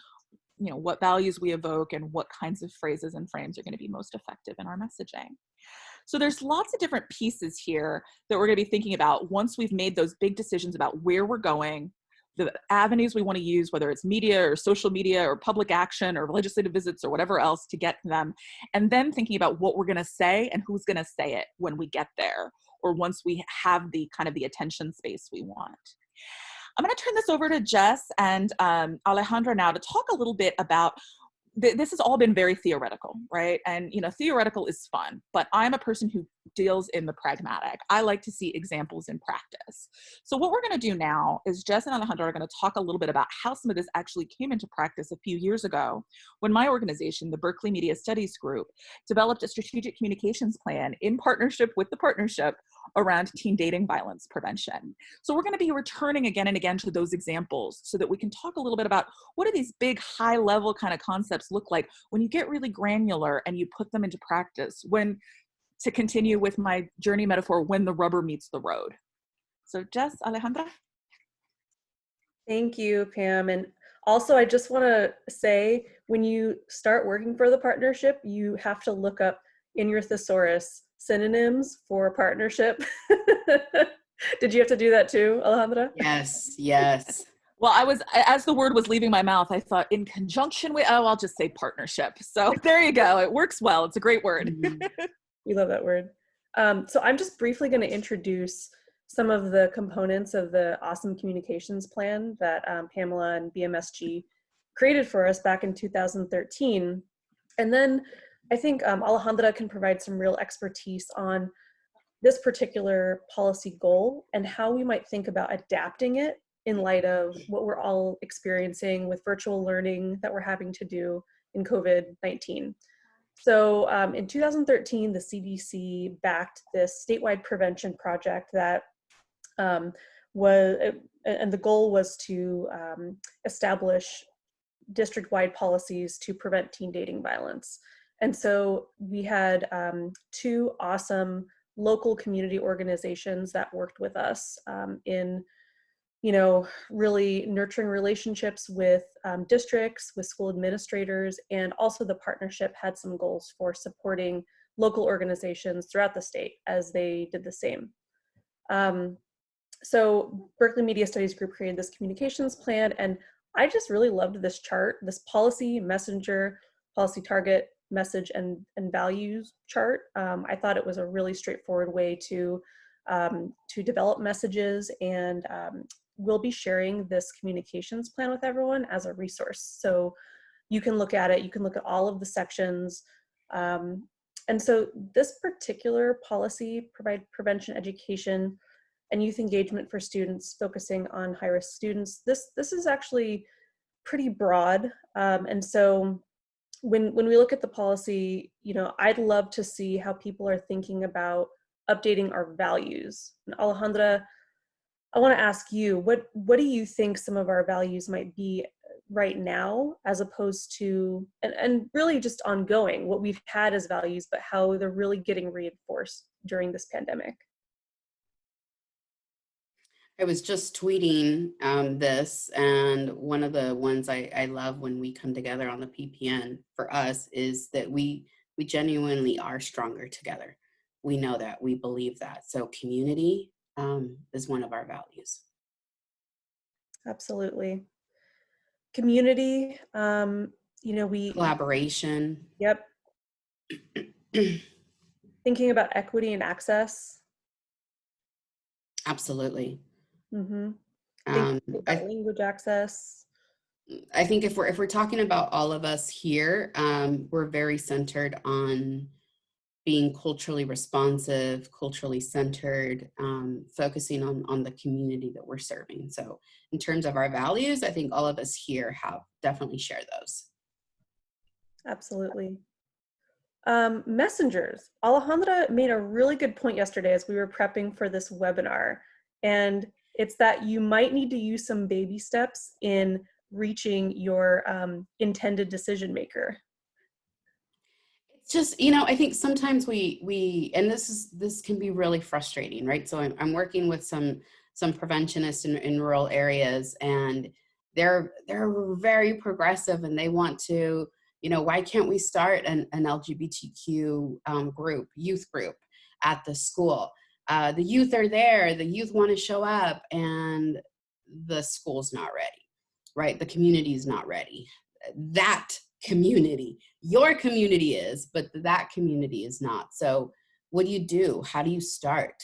you know, what values we evoke and what kinds of phrases and frames are going to be most effective in our messaging. So there's lots of different pieces here that we're going to be thinking about once we've made those big decisions about where we're going, the avenues we want to use, whether it's media or social media or public action or legislative visits or whatever else to get to them, and then thinking about what we're going to say and who's going to say it when we get there, or once we have the kind of the attention space we want. I'm going to turn this over to Jess and Alejandra now to talk a little bit about, this has all been very theoretical, right? And, you know, theoretical is fun, but I'm a person who deals in the pragmatic. I like to see examples in practice. So what we're going to do now is Jess and Alejandra are going to talk a little bit about how some of this actually came into practice a few years ago when my organization, the Berkeley Media Studies Group, developed a strategic communications plan in partnership with the partnership around teen dating violence prevention. So we're going to be returning again and again to those examples so that we can talk a little bit about what do these big high level kind of concepts look like when you get really granular and you put them into practice, when, to continue with my journey metaphor, when the rubber meets the road. So Jess, Alejandra. Thank you, Pam. And also, I just want to say, when you start working for the partnership, you have to look up in your thesaurus synonyms for partnership. Did you have to do that too, Alejandra? Yes, yes. Well, I was, as the word was leaving my mouth, I thought in conjunction with, oh, I'll just say partnership. So there you go. It works well. It's a great word. We love that word. So I'm just briefly going to introduce some of the components of the awesome communications plan that Pamela and BMSG created for us back in 2013. And then I think Alejandra can provide some real expertise on this particular policy goal and how we might think about adapting it in light of what we're all experiencing with virtual learning that we're having to do in COVID-19. So in 2013, the CDC backed this statewide prevention project that and the goal was to establish district-wide policies to prevent teen dating violence. And so we had two awesome local community organizations that worked with us in, you know, really nurturing relationships with districts, with school administrators, and also the partnership had some goals for supporting local organizations throughout the state as they did the same. So Berkeley Media Studies Group created this communications plan, and I just really loved this chart, this policy, messenger, policy target, message, and values chart. I thought it was a really straightforward way to develop messages, and we'll be sharing this communications plan with everyone as a resource. So you can look at it, you can look at all of the sections. And so this particular policy provide prevention education and youth engagement for students focusing on high-risk students. This is actually pretty broad. And so when we look at the policy, you know, I'd love to see how people are thinking about updating our values. And Alejandra, I want to ask you, what do you think some of our values might be right now, as opposed to, and really just ongoing, what we've had as values, but how they're really getting reinforced during this pandemic? I was just tweeting this, and one of the ones I love when we come together on the PPN for us is that we genuinely are stronger together. We know that, we believe that. So community is one of our values. Absolutely. Community, you know, collaboration. Yep. Thinking about equity and access. Absolutely. Mm-hmm. About language access. I think if we're talking about all of us here, we're very centered on being culturally responsive, culturally centered, focusing on the community that we're serving. So in terms of our values, I think all of us here have definitely shared those. Absolutely. Messengers. Alejandra made a really good point yesterday as we were prepping for this webinar. And it's that you might need to use some baby steps in reaching your intended decision maker. It's just, you know, I think sometimes and this can be really frustrating, right? So I'm working with some preventionists in rural areas, and they're very progressive, and they want to, you know, why can't we start an LGBTQ youth group at the school? The youth are there, the youth want to show up, and the school's not ready, right? The community is not ready. That community, your community is, but that community is not. So what do you do? How do you start?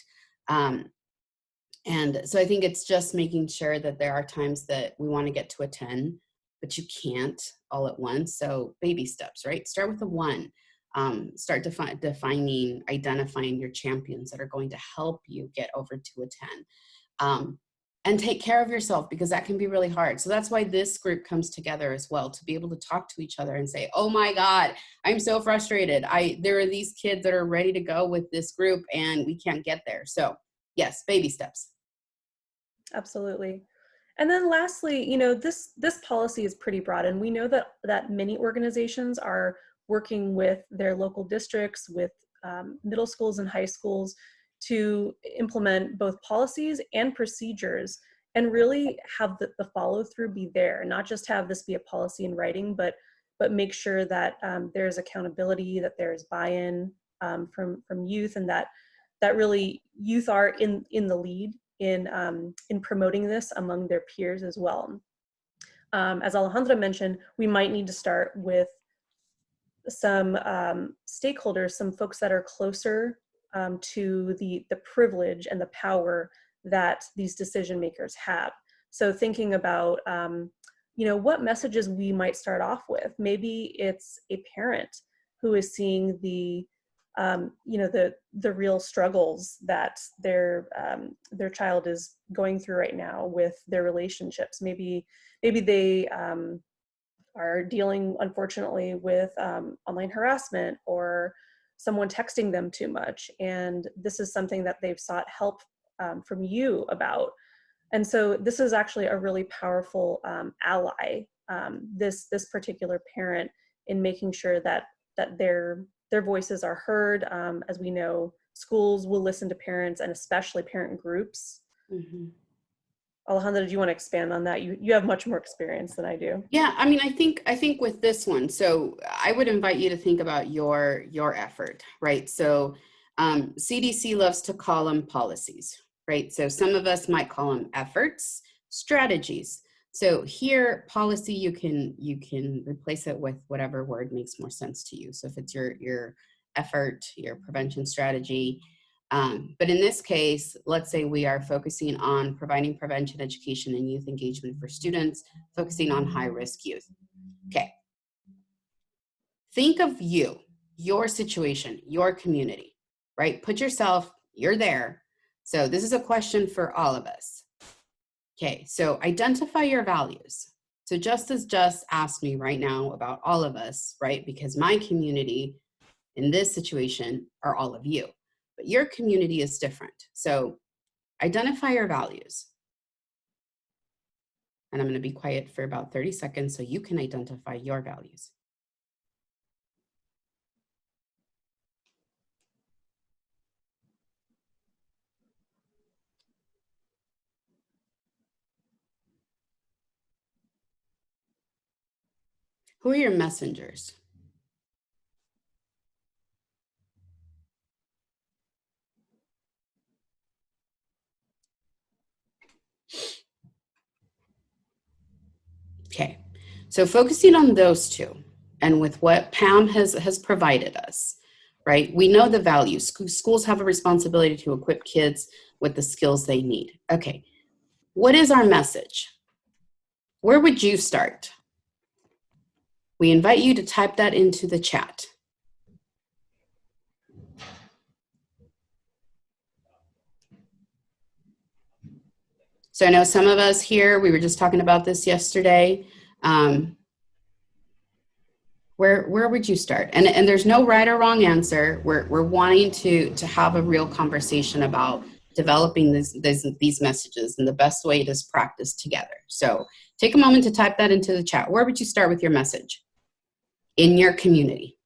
And so I think it's just making sure that there are times that we want to get to a 10, but you can't all at once. So baby steps, right? Start with a 1. Start defining, identifying your champions that are going to help you get over to a 10. And take care of yourself, because that can be really hard. So that's why this group comes together as well, to be able to talk to each other and say, oh my God, I'm so frustrated. There are these kids that are ready to go with this group and we can't get there. So yes, baby steps. Absolutely. And then lastly, you know, this policy is pretty broad, and we know that many organizations are working with their local districts, with middle schools and high schools, to implement both policies and procedures, and really have the follow through be there, not just have this be a policy in writing, but make sure that there's accountability, that there's buy-in from youth, and that really youth are in the lead in promoting this among their peers as well. As Alejandra mentioned, we might need to start with some stakeholders, some folks that are closer to the privilege and the power that these decision makers have. So thinking about, you know, what messages we might start off with. Maybe it's a parent who is seeing the, you know, the real struggles that their child is going through right now with their relationships. Maybe they are dealing, unfortunately, with online harassment, or someone texting them too much, and this is something that they've sought help from you about. And so this is actually a really powerful ally, this particular parent, in making sure that their voices are heard. As we know, schools will listen to parents, and especially parent groups. Mm-hmm. Alejandra, do you want to expand on that? You have much more experience than I do. Yeah, I mean, I think with this one, so I would invite you to think about your effort, right? So CDC loves to call them policies, right? So some of us might call them efforts, strategies. So here, policy, you can replace it with whatever word makes more sense to you. So if it's your effort, your prevention strategy. But in this case, let's say we are focusing on providing prevention education and youth engagement for students, focusing on high-risk youth. Okay. Think of your situation, your community, right? Put yourself, you're there. So this is a question for all of us. Okay, so identify your values. So just as Jess asked me right now about all of us, right? Because my community in this situation are all of you. But your community is different. So identify your values. And I'm going to be quiet for about 30 seconds so you can identify your values. Who are your messengers? Okay, so focusing on those two, and with what Pam has provided us, right? We know the values. Schools have a responsibility to equip kids with the skills they need. Okay, what is our message? Where would you start? We invite you to type that into the chat. So I know some of us here, we were just talking about this yesterday. Where would you start? And there's no right or wrong answer. We're wanting to have a real conversation about developing these messages, and the best way is practice together. So take a moment to type that into the chat. Where would you start with your message in your community?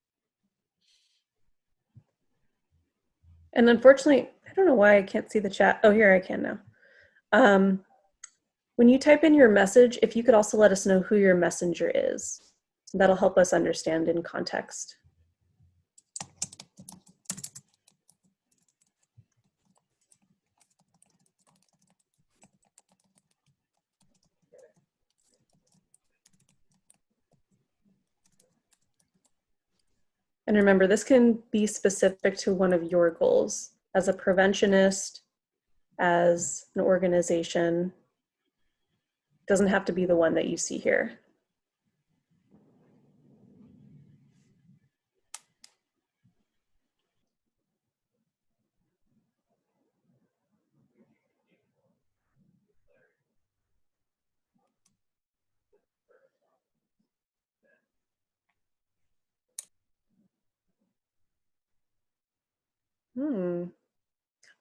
And unfortunately, I don't know why I can't see the chat. Oh, here I can now. When you type in your message, if you could also let us know who your messenger is, that'll help us understand in context. And remember, this can be specific to one of your goals as a preventionist, as an organization. It doesn't have to be the one that you see here.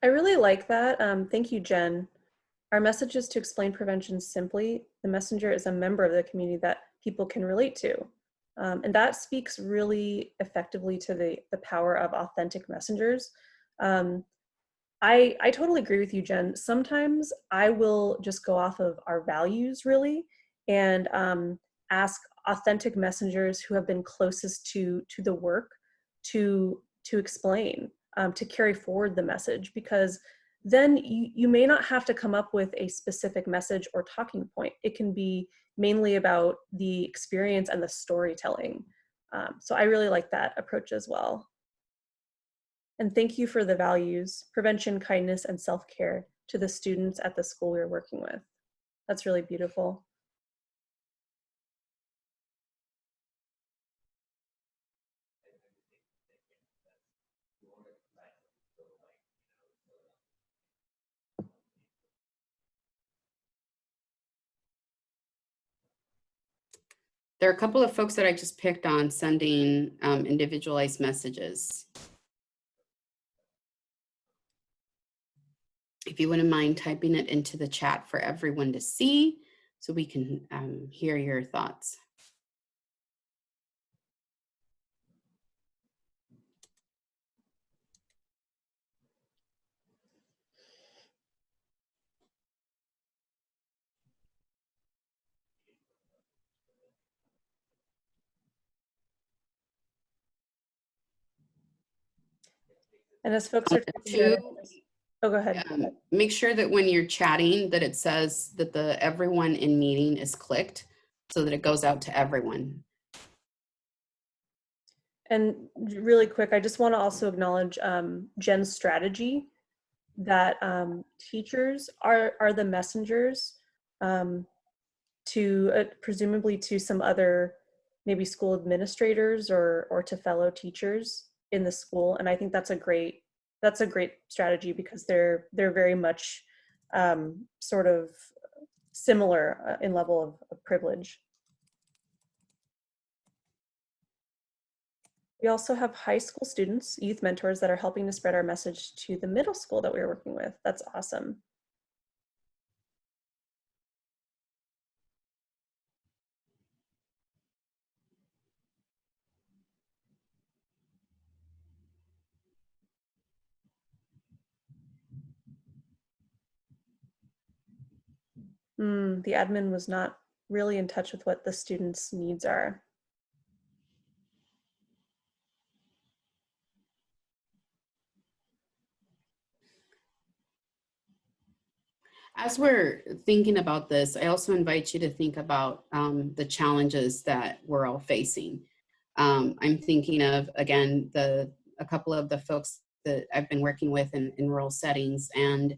I really like that. Thank you, Jen. Our message is to explain prevention simply. The messenger is a member of the community that people can relate to. And that speaks really effectively to the power of authentic messengers. I totally agree with you, Jen. Sometimes I will just go off of our values, really, and ask authentic messengers who have been closest to the work to explain, to carry forward the message, because then you may not have to come up with a specific message or talking point. It can be mainly about the experience and the storytelling. So I really like that approach as well. And thank you for the values, prevention, kindness, and self-care to the students at the school we're working with. That's really beautiful. There are a couple of folks that I just picked on sending individualized messages. If you wouldn't mind typing it into the chat for everyone to see so we can hear your thoughts. And as folks are oh, go ahead. Make sure that when you're chatting that it says that the everyone in meeting is clicked so that it goes out to everyone. And really quick, I just want to also acknowledge Jen's strategy that teachers are the messengers to presumably to some other maybe school administrators or to fellow teachers in the school. And I think that's a great strategy because they're very much sort of similar in level of privilege. We also have high school students, youth mentors that are helping to spread our message to the middle school that we're working with. That's awesome. The admin was not really in touch with what the students' needs are. As we're thinking about this, I also invite you to think about the challenges that we're all facing. I'm thinking of, again, a couple of the folks that I've been working with in rural settings, and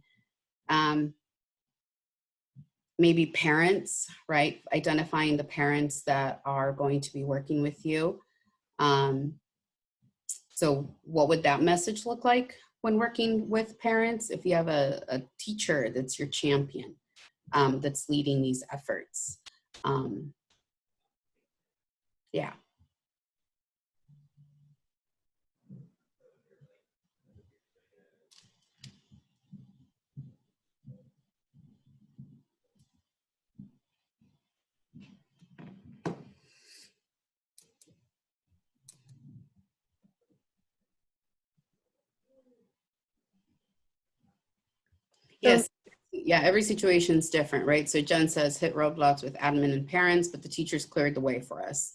maybe parents, right? Identifying the parents that are going to be working with you. So what would that message look like when working with parents? If you have a teacher that's your champion, that's leading these efforts. Yeah. Yes. Yeah, every situation's different, right? So Jen says hit roadblocks with admin and parents, but the teachers cleared the way for us.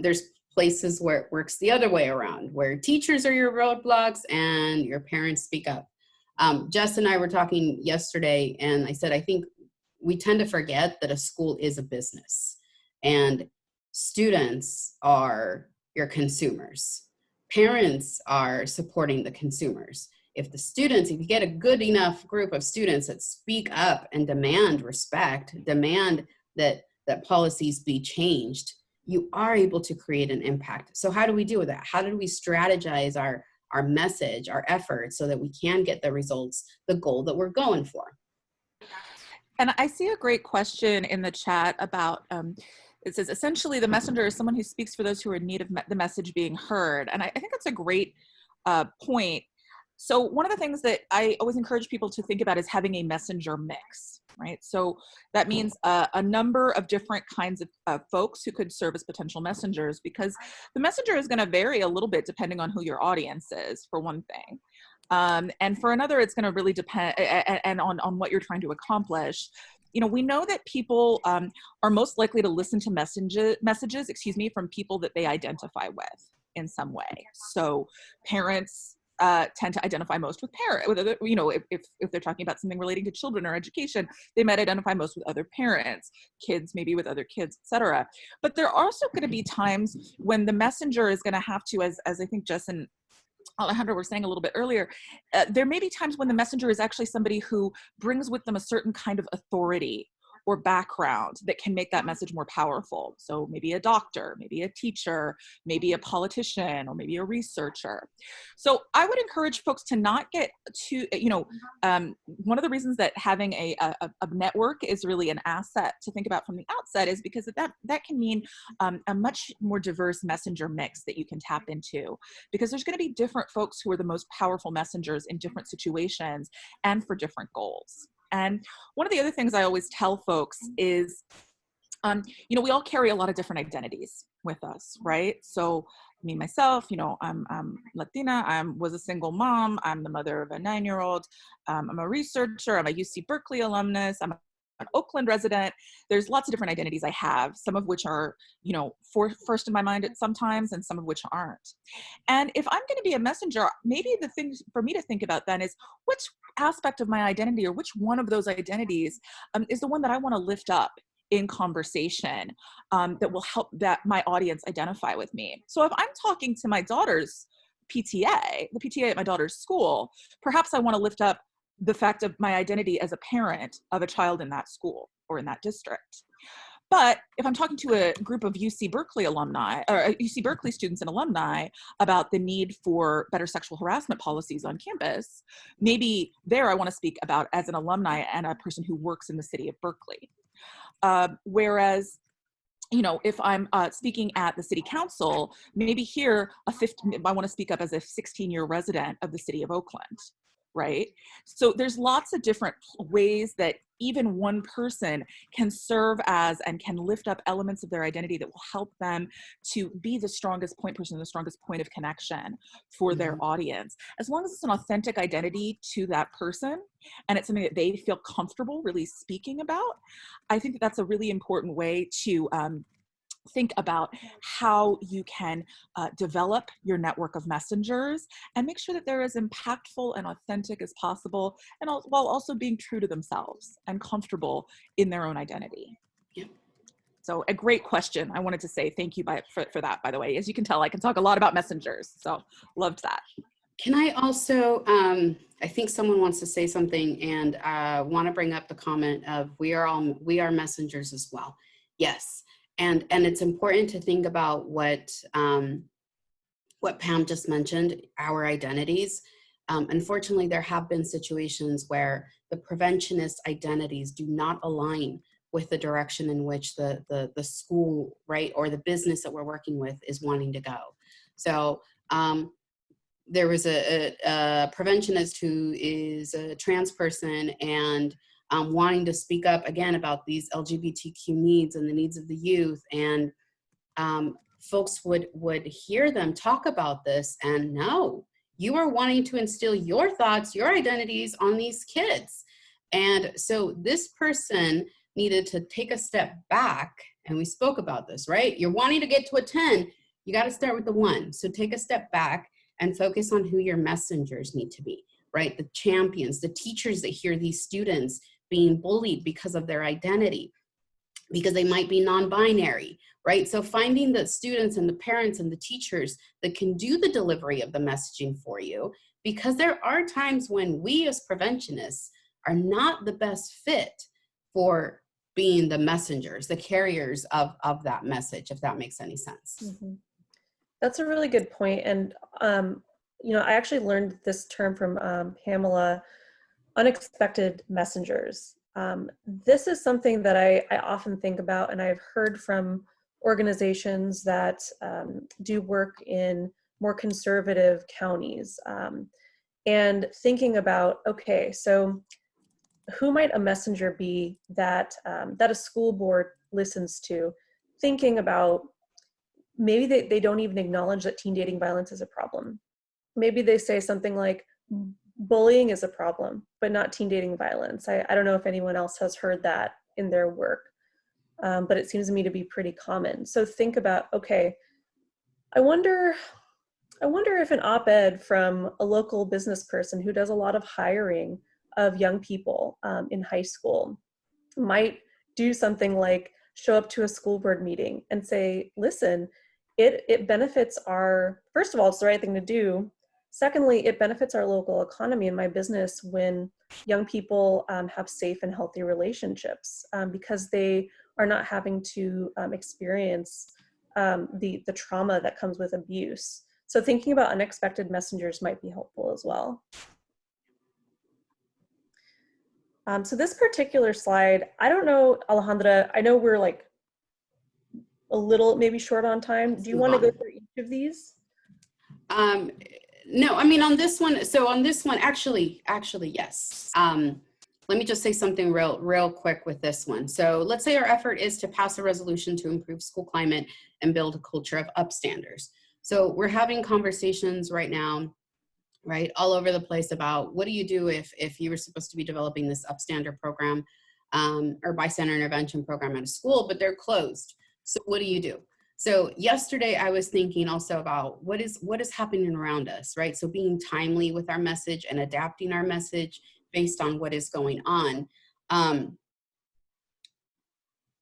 There's places where it works the other way around, where teachers are your roadblocks and your parents speak up. Jess and I were talking yesterday, and I said, I think we tend to forget that a school is a business, and students are your consumers. Parents are supporting the consumers. If you get a good enough group of students that speak up and demand respect, demand that policies be changed, you are able to create an impact. So how do we do that? How do we strategize our message, our efforts, so that we can get the results, the goal that we're going for? And I see a great question in the chat about, it says, essentially the messenger is someone who speaks for those who are in need of the message being heard. And I think that's a great point. So one of the things that I always encourage people to think about is having a messenger mix, right? So that means a number of different kinds of folks who could serve as potential messengers, because the messenger is going to vary a little bit depending on who your audience is, for one thing. And for another, it's going to really depend and on what you're trying to accomplish. You know, we know that people are most likely to listen to messages, from people that they identify with in some way. So parents tend to identify most with other, you know, if they're talking about something relating to children or education, they might identify most with other parents, kids maybe with other kids, etc. But there are also going to be times when the messenger is going to have to, as I think Jess and Alejandro were saying a little bit earlier, there may be times when the messenger is actually somebody who brings with them a certain kind of authority or background that can make that message more powerful. So maybe a doctor, maybe a teacher, maybe a politician, or maybe a researcher. So I would encourage folks to not get too, you know, one of the reasons that having a network is really an asset to think about from the outset is because that can mean a much more diverse messenger mix that you can tap into, because there's going to be different folks who are the most powerful messengers in different situations and for different goals. And one of the other things I always tell folks is, you know, we all carry a lot of different identities with us, right? So me, myself, you know, I'm Latina, was a single mom, I'm the mother of a 9-year-old, I'm a researcher, I'm a UC Berkeley alumnus, I'm an Oakland resident. There's lots of different identities I have, some of which are, you know, first in my mind at sometimes, and some of which aren't. And if I'm going to be a messenger, maybe the thing for me to think about then is which aspect of my identity, or which one of those identities is the one that I want to lift up in conversation that will help that my audience identify with me. So if I'm talking to my daughter's PTA, the PTA at my daughter's school, perhaps I want to lift up the fact of my identity as a parent of a child in that school or in that district. But if I'm talking to a group of UC Berkeley alumni, or UC Berkeley students and alumni about the need for better sexual harassment policies on campus, maybe there I want to speak about as an alumni and a person who works in the city of Berkeley. Whereas, you know, if I'm speaking at the city council, maybe here I want to speak up as a 16-year resident of the city of Oakland, right? So there's lots of different ways that even one person can serve as and can lift up elements of their identity that will help them to be the strongest point person, the strongest point of connection for their audience. As long as it's an authentic identity to that person and it's something that they feel comfortable really speaking about, I think that that's a really important way to think about how you can develop your network of messengers and make sure that they're as impactful and authentic as possible, and while also being true to themselves and comfortable in their own identity. Yeah. So a great question. I wanted to say thank you for that, by the way. As you can tell, I can talk a lot about messengers, so loved that. Can I also, I think someone wants to say something, and want to bring up the comment of we are messengers as well. Yes. And it's important to think about what Pam just mentioned, our identities. Unfortunately, there have been situations where the preventionist identities do not align with the direction in which the school, right, or the business that we're working with is wanting to go. So there was a preventionist who is a trans person and wanting to speak up again about these LGBTQ needs and the needs of the youth, and folks would hear them talk about this, and no, you are wanting to instill your thoughts, your identities on these kids. And so this person needed to take a step back, and we spoke about this, right? You're wanting to get to a 10, you got to start with the 1. So take a step back and focus on who your messengers need to be, right? The champions, the teachers that hear these students being bullied because of their identity, because they might be non-binary, right? So finding the students and the parents and the teachers that can do the delivery of the messaging for you, because there are times when we as preventionists are not the best fit for being the messengers, the carriers of that message, if that makes any sense. Mm-hmm. That's a really good point. And, you know, I actually learned this term from Pamela, unexpected messengers. This is something that I often think about, and I've heard from organizations that do work in more conservative counties, and thinking about, okay, so who might a messenger be that that a school board listens to, thinking about maybe they don't even acknowledge that teen dating violence is a problem. Maybe they say something like, bullying is a problem, but not teen dating violence. I don't know if anyone else has heard that in their work, but it seems to me to be pretty common. So think about, okay, I wonder if an op-ed from a local business person who does a lot of hiring of young people in high school might do something like show up to a school board meeting and say, listen, it benefits our, first of all, it's the right thing to do. Secondly, it benefits our local economy and my business when young people have safe and healthy relationships because they are not having to experience the trauma that comes with abuse. So thinking about unexpected messengers might be helpful as well. So this particular slide, I don't know, Alejandra, I know we're like a little maybe short on time. Do you want to go through each of these? No, I mean on this one, so on this one, actually yes. Let me just say something real quick with this one. So let's say our effort is to pass a resolution to improve school climate and build a culture of upstanders. So we're having conversations right now, right, all over the place about what do you do if you were supposed to be developing this upstander program or bystander intervention program at a school, but they're closed. So what do you do? So yesterday I was thinking also about what is happening around us, right? So being timely with our message and adapting our message based on what is going on.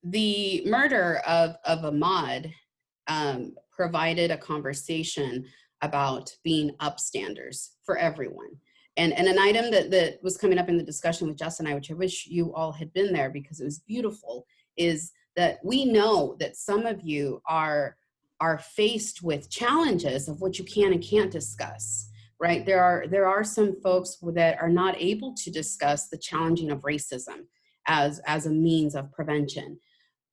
The murder of Ahmaud provided a conversation about being upstanders for everyone. And an item that was coming up in the discussion with Jess and I, which I wish you all had been there because it was beautiful, is that we know that some of you are faced with challenges of what you can and can't discuss, right? There are some folks that are not able to discuss the challenging of racism as a means of prevention.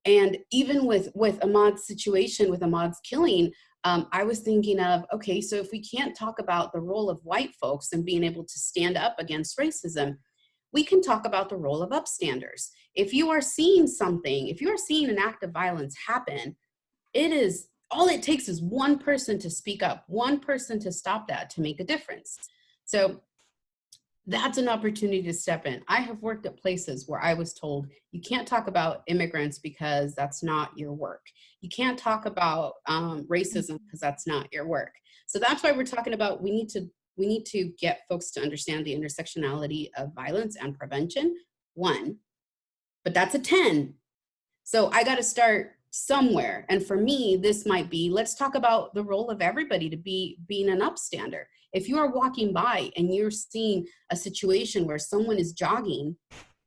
And even with Ahmaud's situation, with Ahmaud's killing, I was thinking of, okay, so if we can't talk about the role of white folks and being able to stand up against racism, we can talk about the role of upstanders. If you are seeing something, if you are seeing an act of violence happen, all it takes is one person to speak up, one person to stop that to make a difference. So that's an opportunity to step in. I have worked at places where I was told, you can't talk about immigrants because that's not your work. You can't talk about racism because that's not your work. So that's why we're talking about we need to get folks to understand the intersectionality of violence and prevention, 1, but that's a 10. So I got to start somewhere. And for me, this might be, let's talk about the role of everybody to being an upstander. If you are walking by and you're seeing a situation where someone is jogging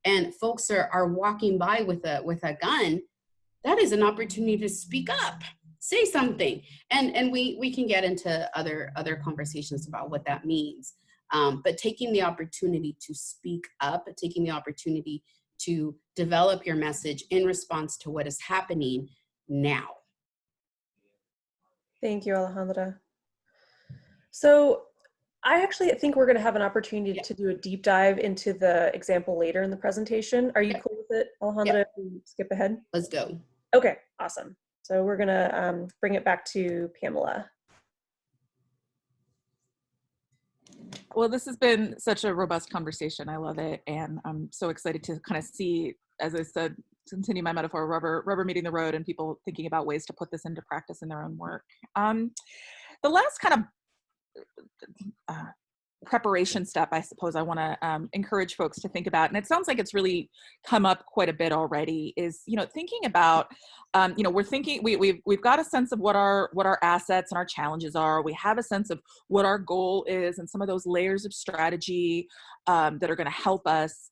and folks are walking by with a gun, that is an opportunity to speak up, say something. And we can get into other conversations about what that means. But taking the opportunity to speak up, taking the opportunity to develop your message in response to what is happening now. Thank you, Alejandra. So I actually think we're going to have an opportunity to do a deep dive into the example later in the presentation. Are you cool with it, Alejandra, if we skip ahead? Let's go. Okay, awesome. So we're going to bring it back to Pamela. Well, this has been such a robust conversation. I love it. And I'm so excited to kind of see, as I said, continue my metaphor, rubber meeting the road and people thinking about ways to put this into practice in their own work. The last kind of preparation step, I suppose I want to encourage folks to think about, and it sounds like it's really come up quite a bit already, is, you know, thinking about, you know, we've got a sense of what our assets and our challenges are. We have a sense of what our goal is and some of those layers of strategy that are going to help us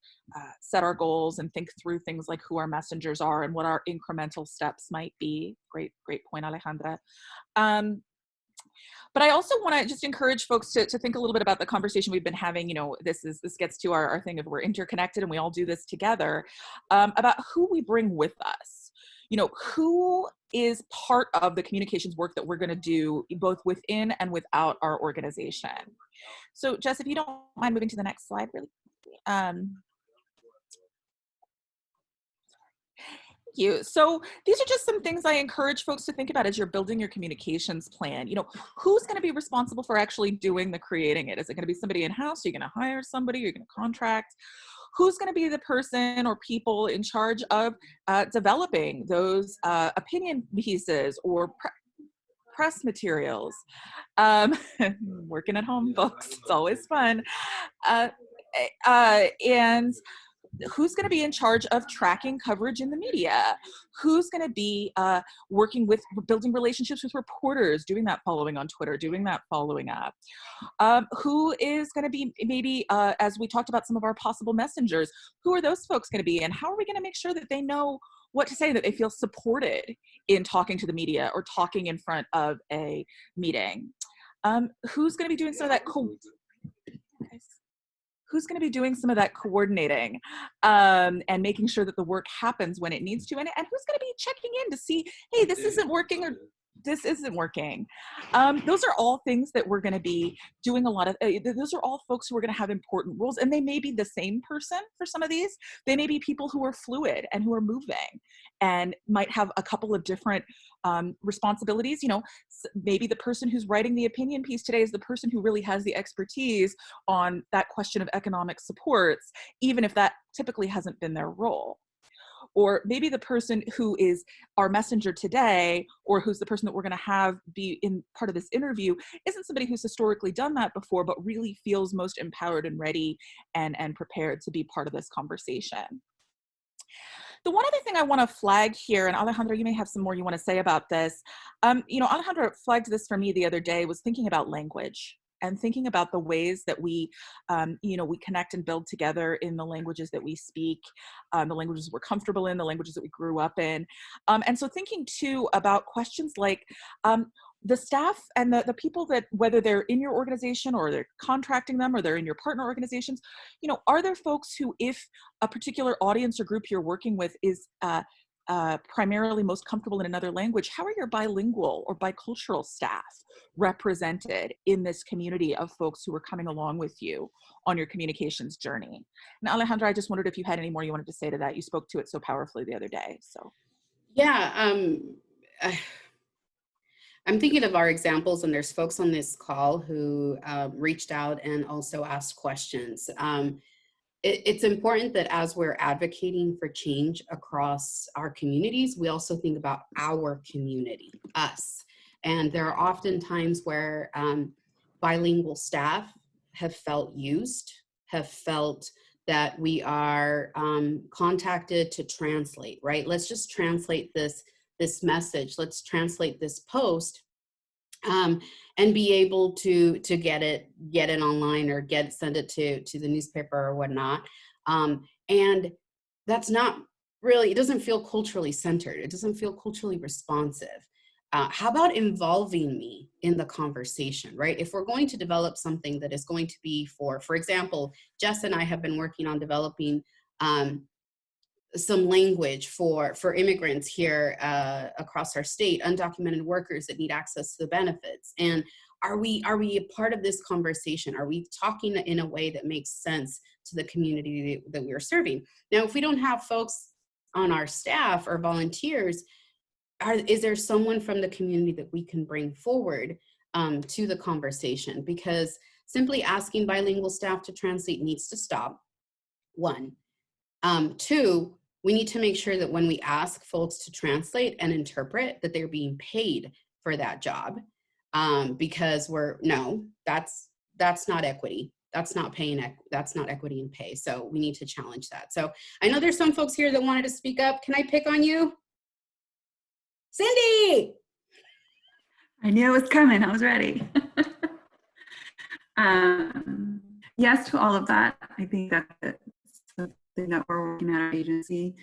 set our goals and think through things like who our messengers are and what our incremental steps might be. Great point, Alejandra. But I also want to just encourage folks to think a little bit about the conversation we've been having. You know, this gets to our thing of we're interconnected and we all do this together, about who we bring with us. You know, who is part of the communications work that we're going to do both within and without our organization. So Jess, if you don't mind moving to the next slide really quickly. You. So these are just some things I encourage folks to think about as you're building your communications plan. You know, who's going to be responsible for actually doing the creating it? Is it going to be somebody in-house? Are you going to hire somebody? Are you going to contract? Who's going to be the person or people in charge of developing those opinion pieces or press materials? Working at home, folks, it's always fun. And who's going to be in charge of tracking coverage in the media? Who's going to be working with building relationships with reporters, doing that following on Twitter, doing that following up? Who is going to be maybe, as we talked about some of our possible messengers, who are those folks going to be, and how are we going to make sure that they know what to say, that they feel supported in talking to the media or talking in front of a meeting? Who's going to be doing some of that who's going to be doing some of that coordinating and making sure that the work happens when it needs to, and who's going to be checking in to see, hey, this isn't working, or this isn't working. Those are all things that we're going to be doing a lot of. Those are all folks who are going to have important roles, and they may be the same person for some of these. They may be people who are fluid and who are moving and might have a couple of different responsibilities. You know, maybe the person who's writing the opinion piece today is the person who really has the expertise on that question of economic supports, even if that typically hasn't been their role. Or maybe the person who is our messenger today, or who's the person that we're going to have be in part of this interview, isn't somebody who's historically done that before, but really feels most empowered and ready and prepared to be part of this conversation. The one other thing I want to flag here, and Alejandra, you may have some more you want to say about this. You know, Alejandra flagged this for me the other day, was thinking about language and thinking about the ways that we, you know, we connect and build together in the languages that we speak, the languages we're comfortable in, the languages that we grew up in. And so thinking too about questions like, the staff and the people that, whether they're in your organization or they're contracting them or they're in your partner organizations, you know, are there folks who, if a particular audience or group you're working with is primarily most comfortable in another language, how are your bilingual or bicultural staff represented in this community of folks who are coming along with you on your communications journey? And Alejandra, I just wondered if you had any more you wanted to say to that. You spoke to it so powerfully the other day. So Yeah, I'm thinking of our examples, and there's folks on this call who reached out and also asked questions. It's important that as we're advocating for change across our communities, we also think about our community, us. And there are often times where bilingual staff have felt used, have felt that we are contacted to translate, right? Let's just translate this message, let's translate this post, and be able to get it online or send it to the newspaper or whatnot. And that's not really, it doesn't feel culturally centered. It doesn't feel culturally responsive. How about involving me in the conversation, right? If we're going to develop something that is going to be for example, Jess and I have been working on developing some language for immigrants here across our state, undocumented workers that need access to the benefits. And are we a part of this conversation? Are we talking in a way that makes sense to the community that we are serving? Now, if we don't have folks on our staff or volunteers, is there someone from the community that we can bring forward to the conversation? Because simply asking bilingual staff to translate needs to stop, one. Two, we need to make sure that when we ask folks to translate and interpret, that they're being paid for that job. Because that's not equity. That's not that's not equity in pay. So we need to challenge that. So I know there's some folks here that wanted to speak up. Can I pick on you? Cindy! I knew it was coming. I was ready. Yes to all of that. I think that's something that we're working at our agency,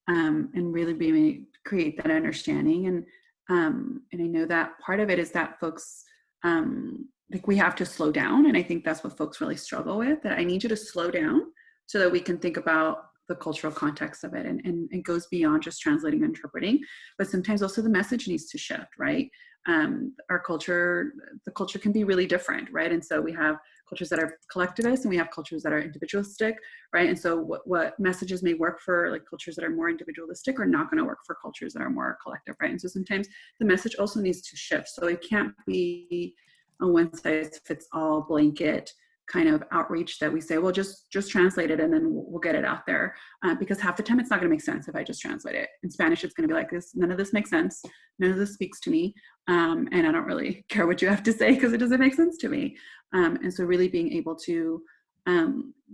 and really being create that understanding. And I know that part of it is that folks, like we have to slow down. And I think that's what folks really struggle with, that I need you to slow down so that we can think about the cultural context of it. And it goes beyond just translating and interpreting, but sometimes also the message needs to shift, right? The culture can be really different, right? And so we have cultures that are collectivist and we have cultures that are individualistic, right? And so what messages may work for like cultures that are more individualistic are not going to work for cultures that are more collective, right? And so sometimes the message also needs to shift. So it can't be a one size fits all blanket kind of outreach that we say, well, just translate it and then we'll get it out there. Because half the time it's not going to make sense if I just translate it. In Spanish, it's going to be like this. None of this makes sense. None of this speaks to me. And I don't really care what you have to say because it doesn't make sense to me. And so really being able to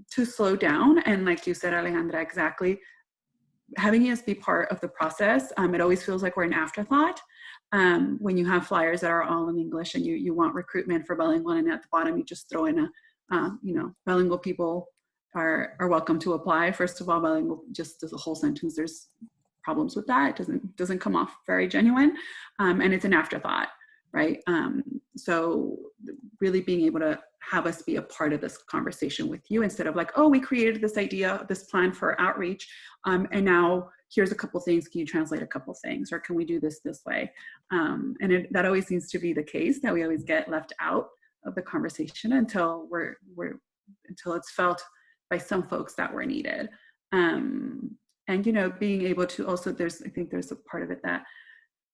slow down. And like you said, Alejandra, exactly, having us be part of the process. It always feels like we're an afterthought. When you have flyers that are all in English and you want recruitment for bilingual, and at the bottom you just throw in bilingual people are welcome to apply. First of all, bilingual just as a whole sentence, there's problems with that. It doesn't come off very genuine, and it's an afterthought, right? So really being able to have us be a part of this conversation with you instead of like, oh, we created this idea, this plan for outreach, and now here's a couple things. Can you translate a couple things, or can we do this way? And that always seems to be the case, that we always get left out of the conversation until until it's felt by some folks that we're needed. And being able to also, I think there's a part of it that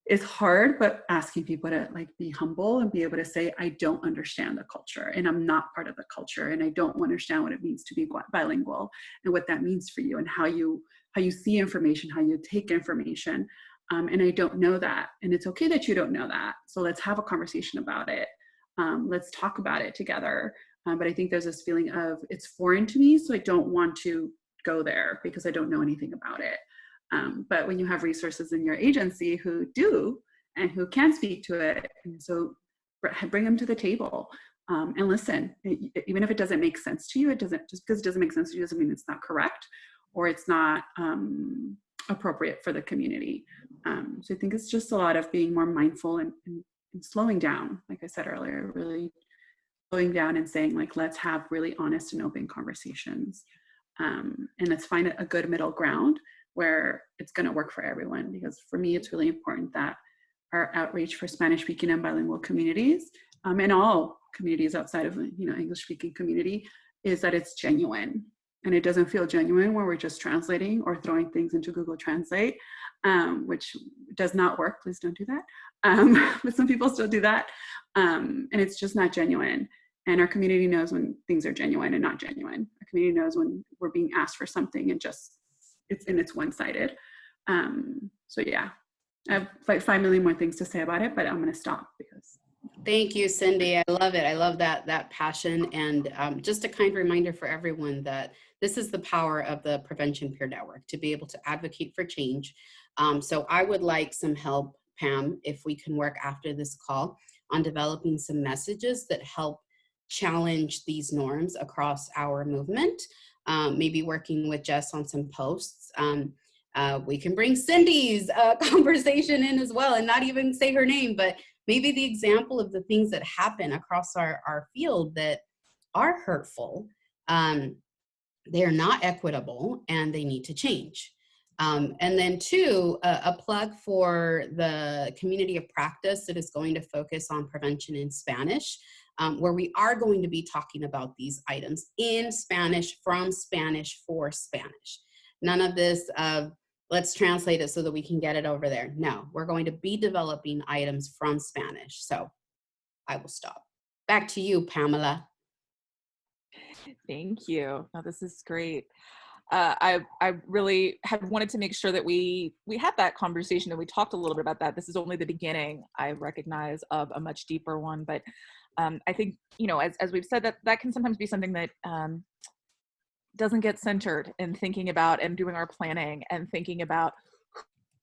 is hard, but asking people to like be humble and be able to say, I don't understand the culture and I'm not part of the culture and I don't understand what it means to be bilingual and what that means for you and how you see information, how you take information. And I don't know that. And it's okay that you don't know that. So let's have a conversation about it. Let's talk about it together. But I think there's this feeling of it's foreign to me, so I don't want to go there because I don't know anything about it. But when you have resources in your agency who do and who can speak to it, and so bring them to the table and listen. Even if it doesn't make sense to you, just because it doesn't make sense to you doesn't mean it's not correct or it's not appropriate for the community. So I think it's just a lot of being more mindful and slowing down, like I said earlier, really slowing down and saying like, let's have really honest and open conversations. And let's find a good middle ground where it's going to work for everyone. Because for me, it's really important that our outreach for Spanish speaking and bilingual communities, and all communities outside of English speaking community, is that it's genuine. And it doesn't feel genuine when we're just translating or throwing things into Google Translate, which does not work. Please don't do that. But some people still do that. And it's just not genuine. And our community knows when things are genuine and not genuine. Our community knows when we're being asked for something and it's one-sided. So yeah, I have like 5 million more things to say about it, but I'm going to stop because. Thank you, Cindy. I love it. I love that passion. And just a kind reminder for everyone that this is the power of the Prevention Peer Network, to be able to advocate for change. So I would like some help, Pam, if we can work after this call on developing some messages that help challenge these norms across our movement. Maybe working with Jess on some posts. We can bring Cindy's conversation in as well and not even say her name, but maybe the example of the things that happen across our field that are hurtful. They're not equitable and they need to change. And then two, a plug for the community of practice that is going to focus on prevention in Spanish, where we are going to be talking about these items in Spanish, from Spanish, for Spanish. None of this, let's translate it so that we can get it over there. No, we're going to be developing items from Spanish. So I will stop. Back to you, Pamela. Thank you. No, this is great. I really had wanted to make sure that we had that conversation and we talked a little bit about that. This is only the beginning, I recognize, of a much deeper one. But I think, you know, as we've said, that can sometimes be something that doesn't get centered in thinking about and doing our planning and thinking about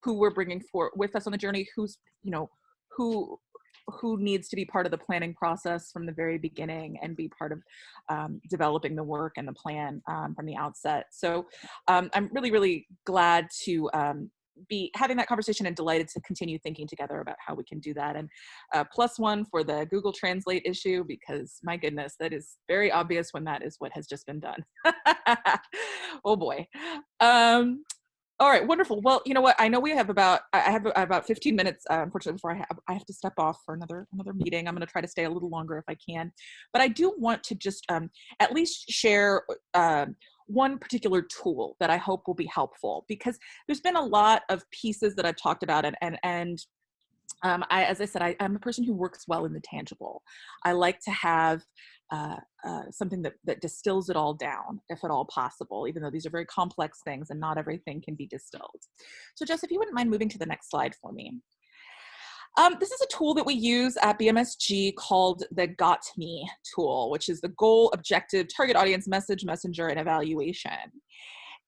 who we're bringing with us on the journey, who's, you know, who needs to be part of the planning process from the very beginning and be part of developing the work and the plan from the outset. So I'm really, really glad to be having that conversation and delighted to continue thinking together about how we can do that. And +1 for the Google Translate issue, because my goodness, that is very obvious when that is what has just been done. Oh boy. All right, wonderful. Well, you know what? I know we have I have about 15 minutes, unfortunately, before I have to step off for another meeting. I'm going to try to stay a little longer if I can, but I do want to just at least share one particular tool that I hope will be helpful, because there's been a lot of pieces that I've talked about, and as I said, I'm a person who works well in the tangible. I like to have something that distills it all down, if at all possible, even though these are very complex things and not everything can be distilled. So Jess, if you wouldn't mind moving to the next slide for me. This is a tool that we use at BMSG called the Got Me tool, which is the goal, objective, target audience, message, messenger, and evaluation.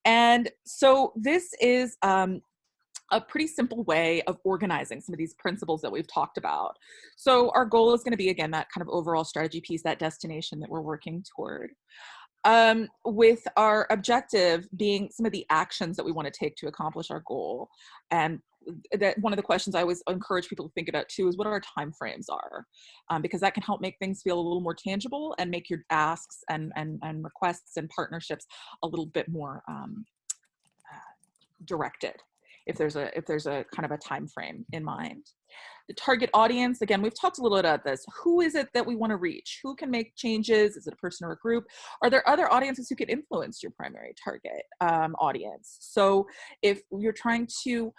And so this is a pretty simple way of organizing some of these principles that we've talked about. So our goal is going to be, again, that kind of overall strategy piece, that destination that we're working toward. With our objective being some of the actions that we want to take to accomplish our goal. And that one of the questions I always encourage people to think about too is what our timeframes are, because that can help make things feel a little more tangible and make your asks and requests and partnerships a little bit more directed, if there's a kind of a time frame in mind. The target audience, again, we've talked a little bit about this. Who is it that we want to reach? Who can make changes? Is it a person or a group? Are there other audiences who can influence your primary target audience? So if you're trying to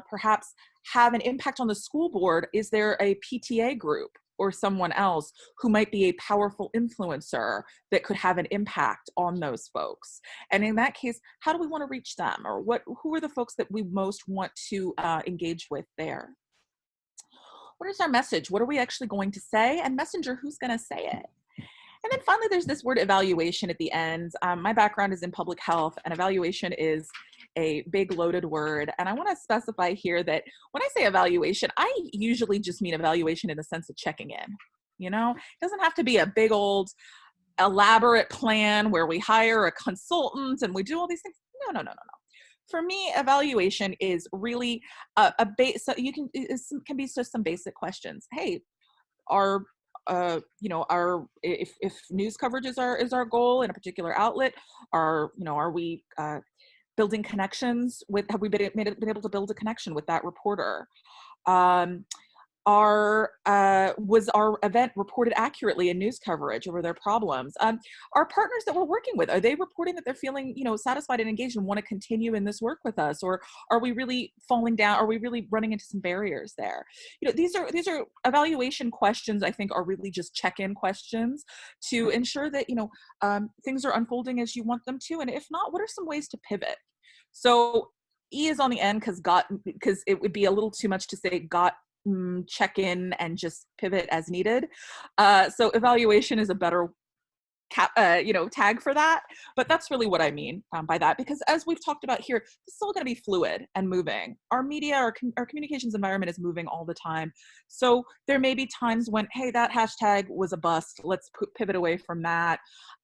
perhaps have an impact on the school board, is there a PTA group or someone else who might be a powerful influencer that could have an impact on those folks? And in that case, how do we want to reach them? Or who are the folks that we most want to engage with there? What is our message? What are we actually going to say? And messenger, who's going to say it? And then finally, there's this word evaluation at the end. My background is in public health, and evaluation is a big loaded word. And I want to specify here that when I say evaluation, I usually just mean evaluation in the sense of checking in. You know, it doesn't have to be a big old elaborate plan where we hire a consultant and we do all these things. No. For me, evaluation is really a base. So you can be just some basic questions. Hey, if news coverage is our goal in a particular outlet, are we building connections with? Have we been able to build a connection with that reporter? Was our event reported accurately in news coverage, or were there problems? Our partners that we're working with, are they reporting that they're feeling, satisfied and engaged and want to continue in this work with us? Or are we really falling down? Are we really running into some barriers there? These are evaluation questions, I think, are really just check-in questions to ensure that, things are unfolding as you want them to. And if not, what are some ways to pivot? So E is on the end because it would be a little too much to say check in and just pivot as needed. So evaluation is a better tag for that, but that's really what I mean by that, because as we've talked about here, it's still going to be fluid and moving. Our media, our communications environment is moving all the time. So there may be times when, hey, that hashtag was a bust. Let's pivot away from that.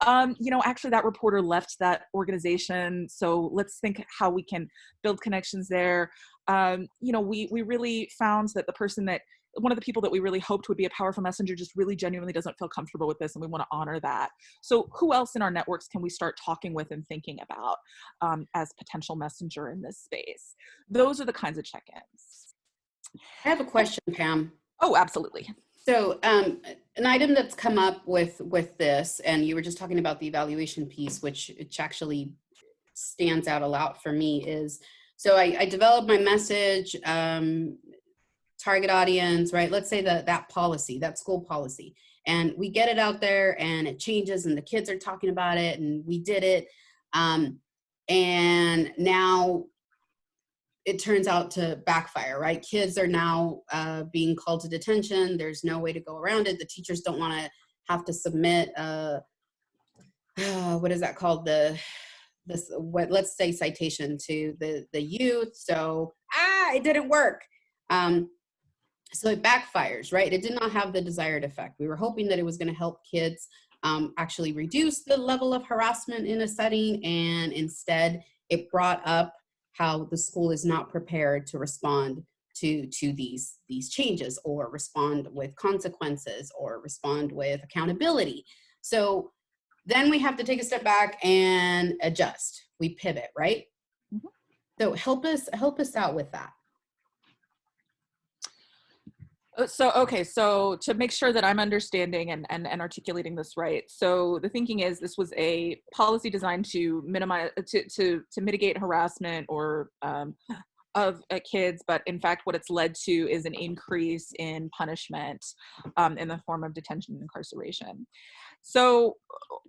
Actually that reporter left that organization. So let's think how we can build connections there. We really found that one of the people that we really hoped would be a powerful messenger just really genuinely doesn't feel comfortable with this, and we want to honor that. So who else in our networks can we start talking with and thinking about as potential messenger in this space? Those are the kinds of check-ins. I have a question, Pam. Oh, absolutely. So an item that's come up with this, and you were just talking about the evaluation piece, which actually stands out a lot for me, is, so I developed my message, target audience, right? Let's say that policy, that school policy. and we get it out there and it changes and the kids are talking about it and we did it. And now it turns out to backfire, right? Kids are now being called to detention. There's no way to go around it. The teachers don't want to have to submit, what is that called? Let's say citation to the youth. So, it didn't work. So it backfires, right? It did not have the desired effect. We were hoping that it was going to help kids actually reduce the level of harassment in a setting, and instead it brought up how the school is not prepared to respond to these changes, or respond with consequences, or respond with accountability. So then we have to take a step back and adjust. We pivot, right? Mm-hmm. So help us out with that. So to make sure that I'm understanding and articulating this right. So the thinking is this was a policy designed to minimize, to mitigate harassment or of kids, but in fact what it's led to is an increase in punishment in the form of detention and incarceration. So,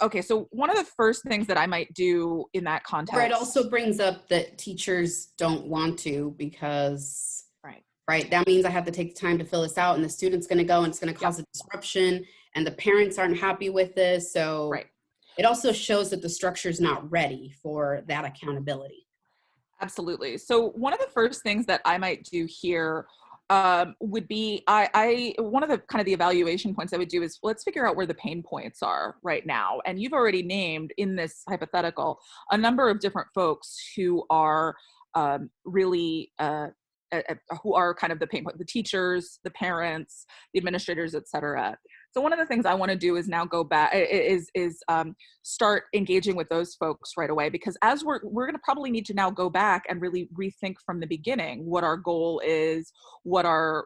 okay, so one of the first things that I might do in that context. Or it also brings up that teachers don't want to, because right, that means I have to take the time to fill this out, and the student's going to go, and it's going to cause a disruption, and the parents aren't happy with this. So it also shows that the structure is not ready for that accountability. Absolutely. So one of the first things that I might do here would be, one of the kind of the evaluation points I would do is, let's figure out where the pain points are right now. And you've already named in this hypothetical a number of different folks who are really who are kind of the pain point, the teachers, the parents, the administrators, et cetera. So one of the things I want to do is now go back, start engaging with those folks right away, because as we're going to probably need to now go back and really rethink from the beginning what our goal is, what our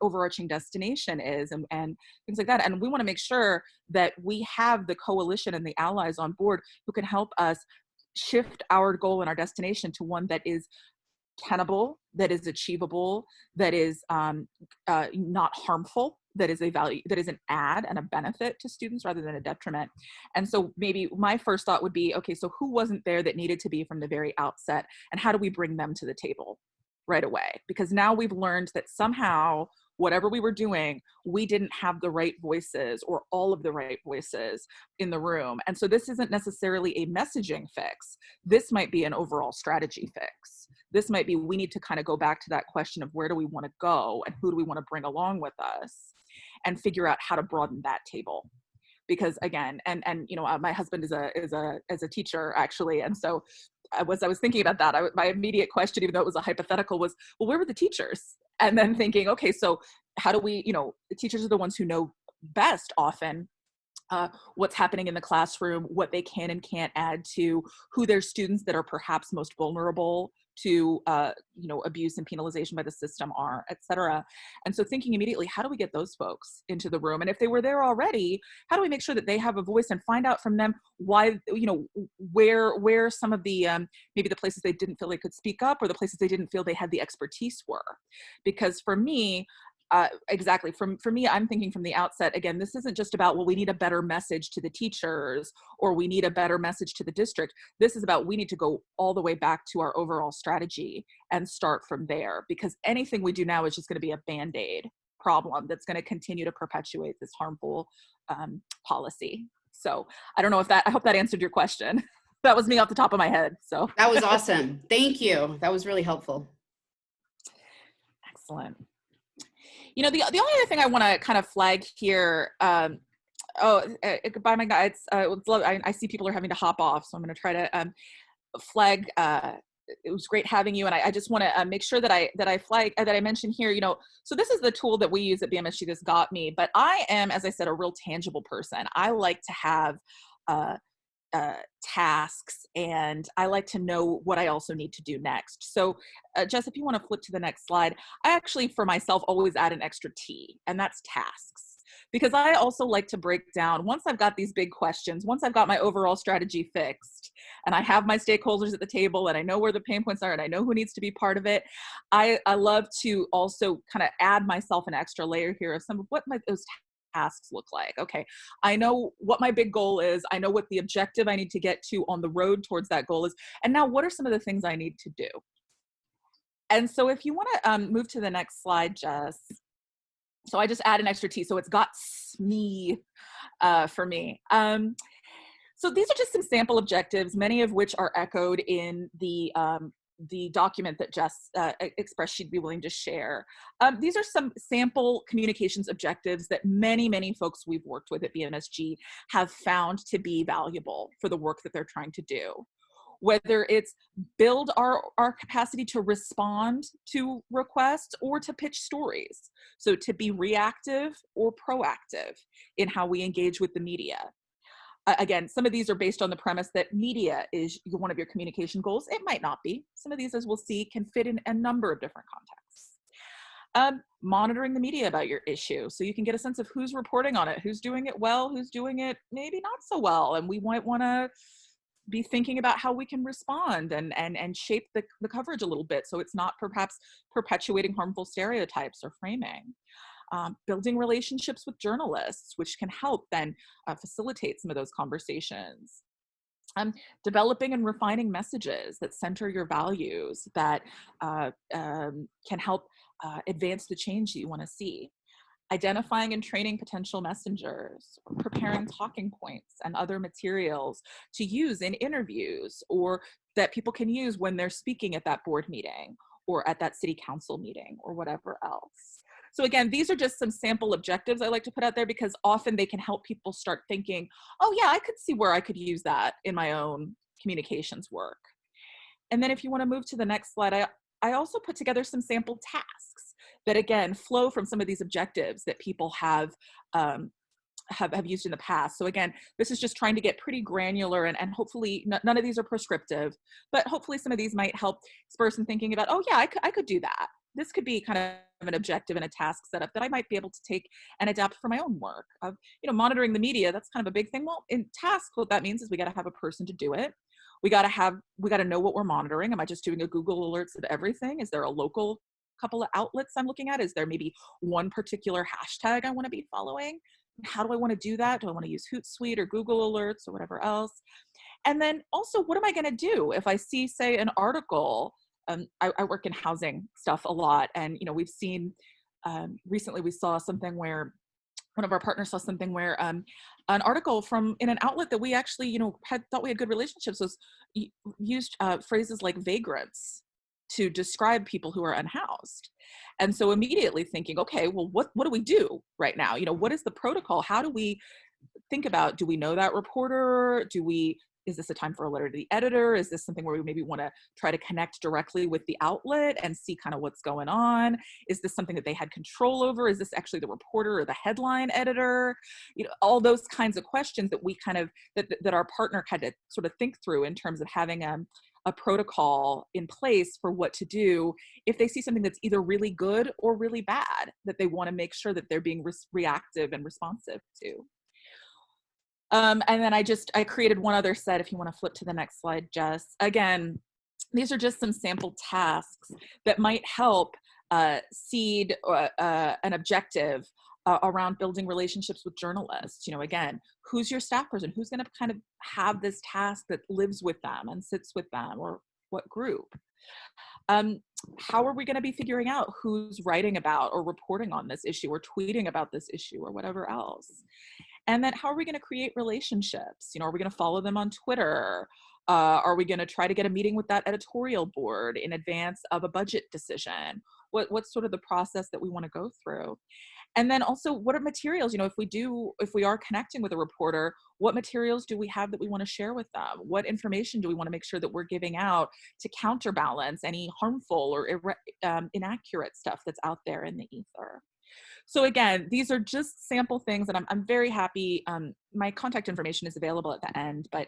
overarching destination is, and things like that. And we want to make sure that we have the coalition and the allies on board who can help us shift our goal and our destination to one that is tenable, that is achievable, that is not harmful, that is a value, that is an add and a benefit to students rather than a detriment. And so maybe my first thought would be, okay, so who wasn't there that needed to be from the very outset, and how do we bring them to the table right away? Because now we've learned that somehow whatever we were doing, we didn't have the right voices or all of the right voices in the room. And so this isn't necessarily a messaging fix. This might be an overall strategy fix. This might be, we need to kind of go back to that question of where do we want to go and who do we want to bring along with us, and figure out how to broaden that table. Because again, and you know, my husband is a teacher actually, and so I was thinking about that. My immediate question, even though it was a hypothetical, was, well, where were the teachers? And then thinking, okay, so how do we, you know, the teachers are the ones who know best often what's happening in the classroom, what they can and can't add to, who their students that are perhaps most vulnerable to you know, abuse and penalization by the system are, et cetera. And so thinking immediately, how do we get those folks into the room? And if they were there already, how do we make sure that they have a voice, and find out from them why, you know, where some of the maybe the places they didn't feel they could speak up, or the places they didn't feel they had the expertise were. Because for me, exactly. For me, I'm thinking from the outset, again, this isn't just about, well, we need a better message to the teachers, or we need a better message to the district. This is about, we need to go all the way back to our overall strategy and start from there, because anything we do now is just going to be a Band-Aid problem that's going to continue to perpetuate this harmful policy. So I don't know if that, I hope that answered your question. That was me off the top of my head. So that was awesome. Thank you. That was really helpful. Excellent. You know, the only other thing I want to kind of flag here, goodbye, my guys. I see people are having to hop off, so I'm going to try to flag. It was great having you, and I just want to make sure that I flag that I mention here. You know, so this is the tool that we use at BMS. She Just Got Me, but I am, as I said, a real tangible person. I like to have tasks, and I like to know what I also need to do next. So Jess, if you want to flip to the next slide, I actually, for myself, always add an extra T, and that's tasks. Because I also like to break down, once I've got these big questions, once I've got my overall strategy fixed, and I have my stakeholders at the table, and I know where the pain points are, and I know who needs to be part of it, I love to also kind of add myself an extra layer here of some of what those tasks look like. Okay, I know what my big goal is. I know what the objective I need to get to on the road towards that goal is. And now what are some of the things I need to do? And so if you want to move to the next slide, Jess. So I just add an extra T. So it's got SME for me. So these are just some sample objectives, many of which are echoed in the document that Jess expressed she'd be willing to share. These are some sample communications objectives that many folks we've worked with at BMSG have found to be valuable for the work that they're trying to do. Whether it's build our capacity to respond to requests or to pitch stories. So to be reactive or proactive in how we engage with the media. Again, some of these are based on the premise that media is one of your communication goals. It might not be. Some of these, as we'll see, can fit in a number of different contexts. Monitoring the media about your issue so you can get a sense of who's reporting on it, who's doing it well, who's doing it maybe not so well, and we might want to be thinking about how we can respond and shape the coverage a little bit so it's not perhaps perpetuating harmful stereotypes or framing. Building relationships with journalists, which can help then facilitate some of those conversations. Developing and refining messages that center your values that can help advance the change that you want to see. Identifying and training potential messengers, preparing talking points and other materials to use in interviews or that people can use when they're speaking at that board meeting or at that city council meeting or whatever else. So again, these are just some sample objectives I like to put out there because often they can help people start thinking, oh yeah, I could see where I could use that in my own communications work. And then if you want to move to the next slide, I also put together some sample tasks that again flow from some of these objectives that people have used in the past. So again, this is just trying to get pretty granular and hopefully none of these are prescriptive, but hopefully some of these might help spur some thinking about, oh yeah, I could do that. This could be kind of an objective and a task setup that I might be able to take and adapt for my own work. Of, monitoring the media, that's kind of a big thing. Well, in task, what that means is we got to have a person to do it. We got to know what we're monitoring. Am I just doing a Google alerts of everything? Is there a local couple of outlets I'm looking at? Is there maybe one particular hashtag I want to be following? How do I want to do that? Do I want to use Hootsuite or Google Alerts or whatever else? And then also, what am I going to do if I see, say, an article? I work in housing stuff a lot, and we've seen recently we saw something where one of our partners saw something where an article in an outlet that we actually thought we had good relationships was used phrases like vagrants to describe people who are unhoused. And so immediately thinking, okay, well, what do we do right now? What is the protocol? How do we think about, do we know that reporter? Is this a time for a letter to the editor? Is this something where we maybe want to try to connect directly with the outlet and see kind of what's going on? Is this something that they had control over? Is this actually the reporter or the headline editor? All those kinds of questions that we kind of, that our partner had to sort of think through in terms of having a protocol in place for what to do if they see something that's either really good or really bad, that they want to make sure that they're being reactive and responsive to. And then I created one other set, if you want to flip to the next slide, Jess. Again, these are just some sample tasks that might help seed an objective around building relationships with journalists. Again, who's your staff person? Who's going to kind of have this task that lives with them and sits with them, or what group? How are we going to be figuring out who's writing about or reporting on this issue or tweeting about this issue or whatever else? And then how are we going to create relationships? Are we going to follow them on Twitter? Are we going to try to get a meeting with that editorial board in advance of a budget decision? What's sort of the process that we want to go through? And then also, what are materials? If we are connecting with a reporter, what materials do we have that we want to share with them? What information do we want to make sure that we're giving out to counterbalance any harmful or inaccurate stuff that's out there in the ether? So again, these are just sample things, and I'm very happy. My contact information is available at the end, but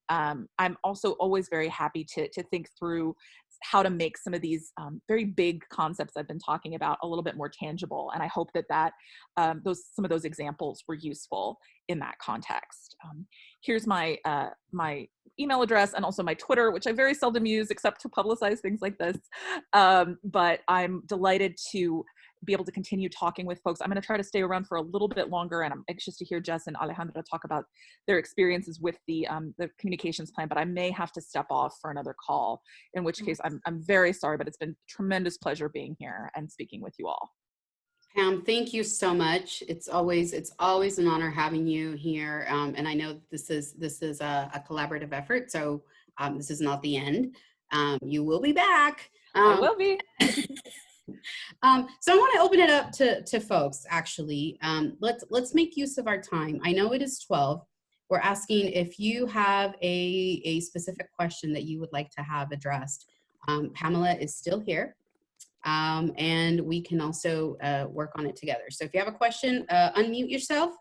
I'm also always very happy to think through how to make some of these very big concepts I've been talking about a little bit more tangible. And I hope that some of those examples were useful in that context. Here's my my email address and also my Twitter, which I very seldom use except to publicize things like this. But I'm delighted to be able to continue talking with folks. I'm going to try to stay around for a little bit longer, and I'm anxious to hear Jess and Alejandra talk about their experiences with the communications plan, but I may have to step off for another call, in which case I'm very sorry, but it's been a tremendous pleasure being here and speaking with you all. Pam, thank you so much. It's always an honor having you here. And I know this is a collaborative effort, so this is not the end. You will be back. I will be. So I want to open it up to folks. Actually, let's make use of our time. I know it is 12. We're asking if you have a specific question that you would like to have addressed. Pamela is still here. And we can also work on it together. So if you have a question, unmute yourself.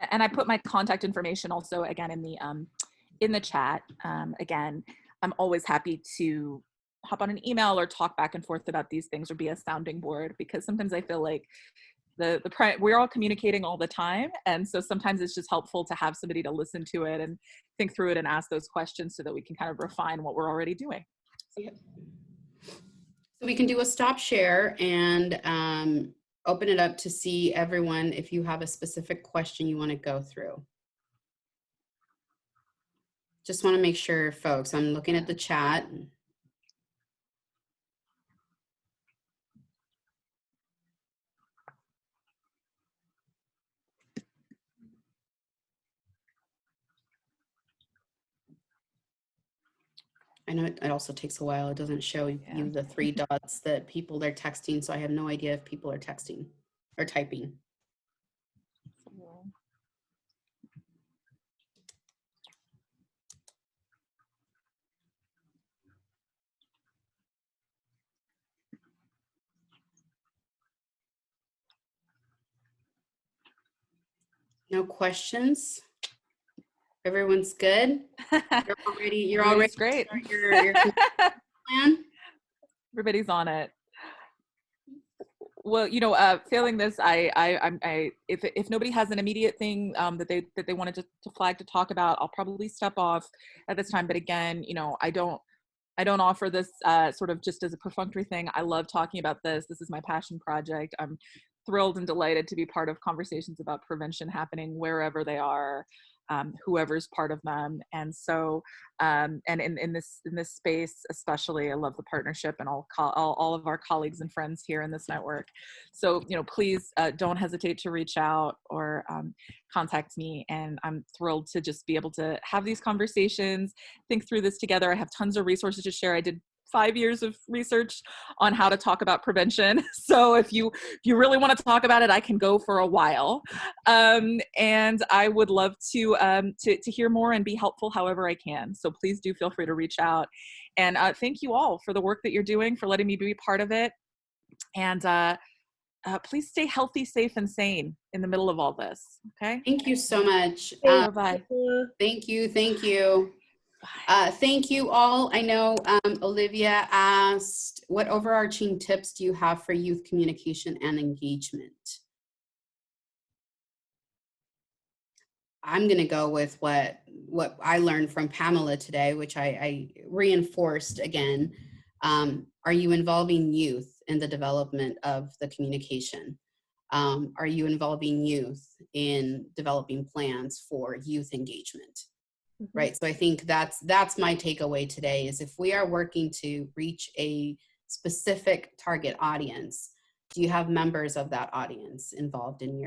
And I put my contact information also again in the chat. Again, I'm always happy to hop on an email or talk back and forth about these things or be a sounding board, because sometimes I feel like we're all communicating all the time, and so sometimes it's just helpful to have somebody to listen to it and think through it and ask those questions so that we can kind of refine what we're already doing. So we can do a stop share and open it up to see everyone if you have a specific question you want to go through. Just want to make sure, folks, I'm looking at the chat. I know it also takes a while. It doesn't show you the 3 dots that people are texting, so I have no idea if people are texting or typing. No questions? Everyone's good? You're already great. Your plan? Everybody's on it. Well, failing this, if nobody has an immediate thing that they wanted to flag to talk about, I'll probably step off at this time. But again, I don't offer this sort of just as a perfunctory thing. I love talking about this. This is my passion project. I'm thrilled and delighted to be part of conversations about prevention happening wherever they are, whoever's part of them. And so, and in this space, especially, I love the partnership and all of our colleagues and friends here in this network. So, please don't hesitate to reach out or contact me. And I'm thrilled to just be able to have these conversations, think through this together. I have tons of resources to share. I did 5 years of research on how to talk about prevention. So if you really want to talk about it, I can go for a while. And I would love to hear more and be helpful however I can. So please do feel free to reach out. And thank you all for the work that you're doing, for letting me be part of it. And please stay healthy, safe, and sane in the middle of all this. Okay. Thank you so much. Bye-bye. Thank you. Thank you. Thank you all. I know Olivia asked, what overarching tips do you have for youth communication and engagement? I'm going to go with what I learned from Pamela today, which I reinforced again. Are you involving youth in the development of the communication? Are you involving youth in developing plans for youth engagement? Right. So I think that's my takeaway today is if we are working to reach a specific target audience, do you have members of that audience involved in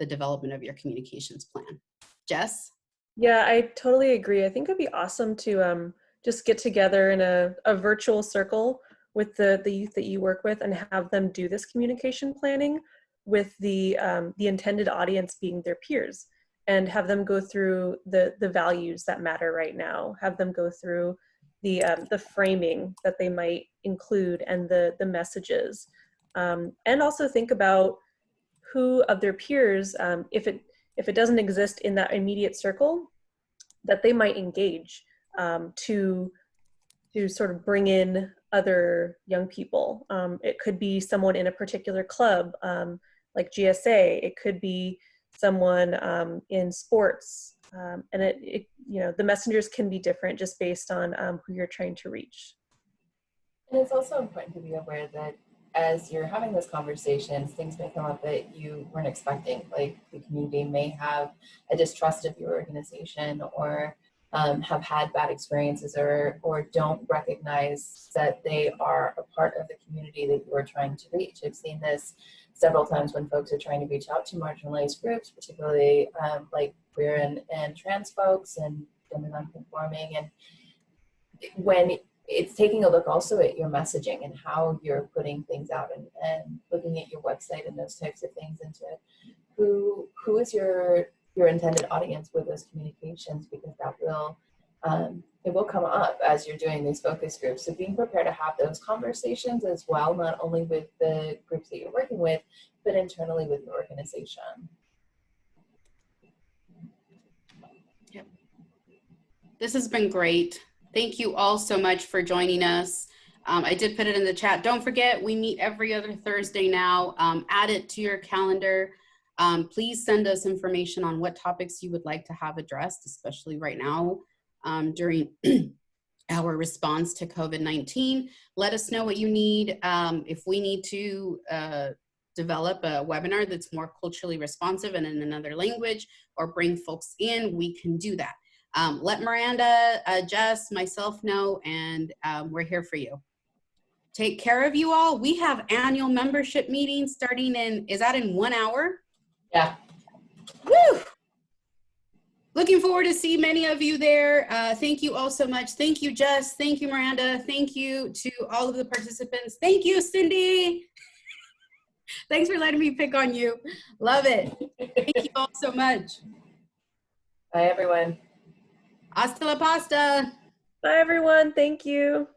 the development of your communications plan? Jess? Yeah, I totally agree. I think it'd be awesome to just get together in a virtual circle with the youth that you work with and have them do this communication planning with the intended audience being their peers, and have them go through the values that matter right now, have them go through the framing that they might include and the messages, and also think about who of their peers, if it doesn't exist in that immediate circle, that they might engage to sort of bring in other young people. It could be someone in a particular club, like GSA. It could be someone in sports, And the messengers can be different just based on who you're trying to reach. And it's also important to be aware that as you're having those conversations, things may come up that you weren't expecting. Like the community may have a distrust of your organization, or have had bad experiences, or don't recognize that they are a part of the community that you are trying to reach. I've seen this several times when folks are trying to reach out to marginalized groups, particularly like queer and trans folks and gender nonconforming, and when it's taking a look also at your messaging and how you're putting things out, and looking at your website and those types of things into who is your intended audience with those communications, because that will it will come up as you're doing these focus groups. So being prepared to have those conversations as well, not only with the groups that you're working with, but internally with your organization. Yep. This has been great. Thank you all so much for joining us. I did put it in the chat. Don't forget, we meet every other Thursday now. Add it to your calendar. Please send us information on what topics you would like to have addressed, especially right now during our response to COVID-19. Let us know what you need. If we need to develop a webinar that's more culturally responsive and in another language, or bring folks in, we can do that. Let Miranda, Jess, myself know, and we're here for you. Take care of you all. We have annual membership meetings starting is that in 1 hour? Yeah. Woo! Looking forward to see many of you there. Thank you all so much. Thank you, Jess. Thank you, Miranda. Thank you to all of the participants. Thank you, Cindy. Thanks for letting me pick on you. Love it. Thank you all so much. Bye, everyone. Hasta la pasta. Bye, everyone. Thank you.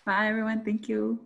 Bye, everyone. Thank you.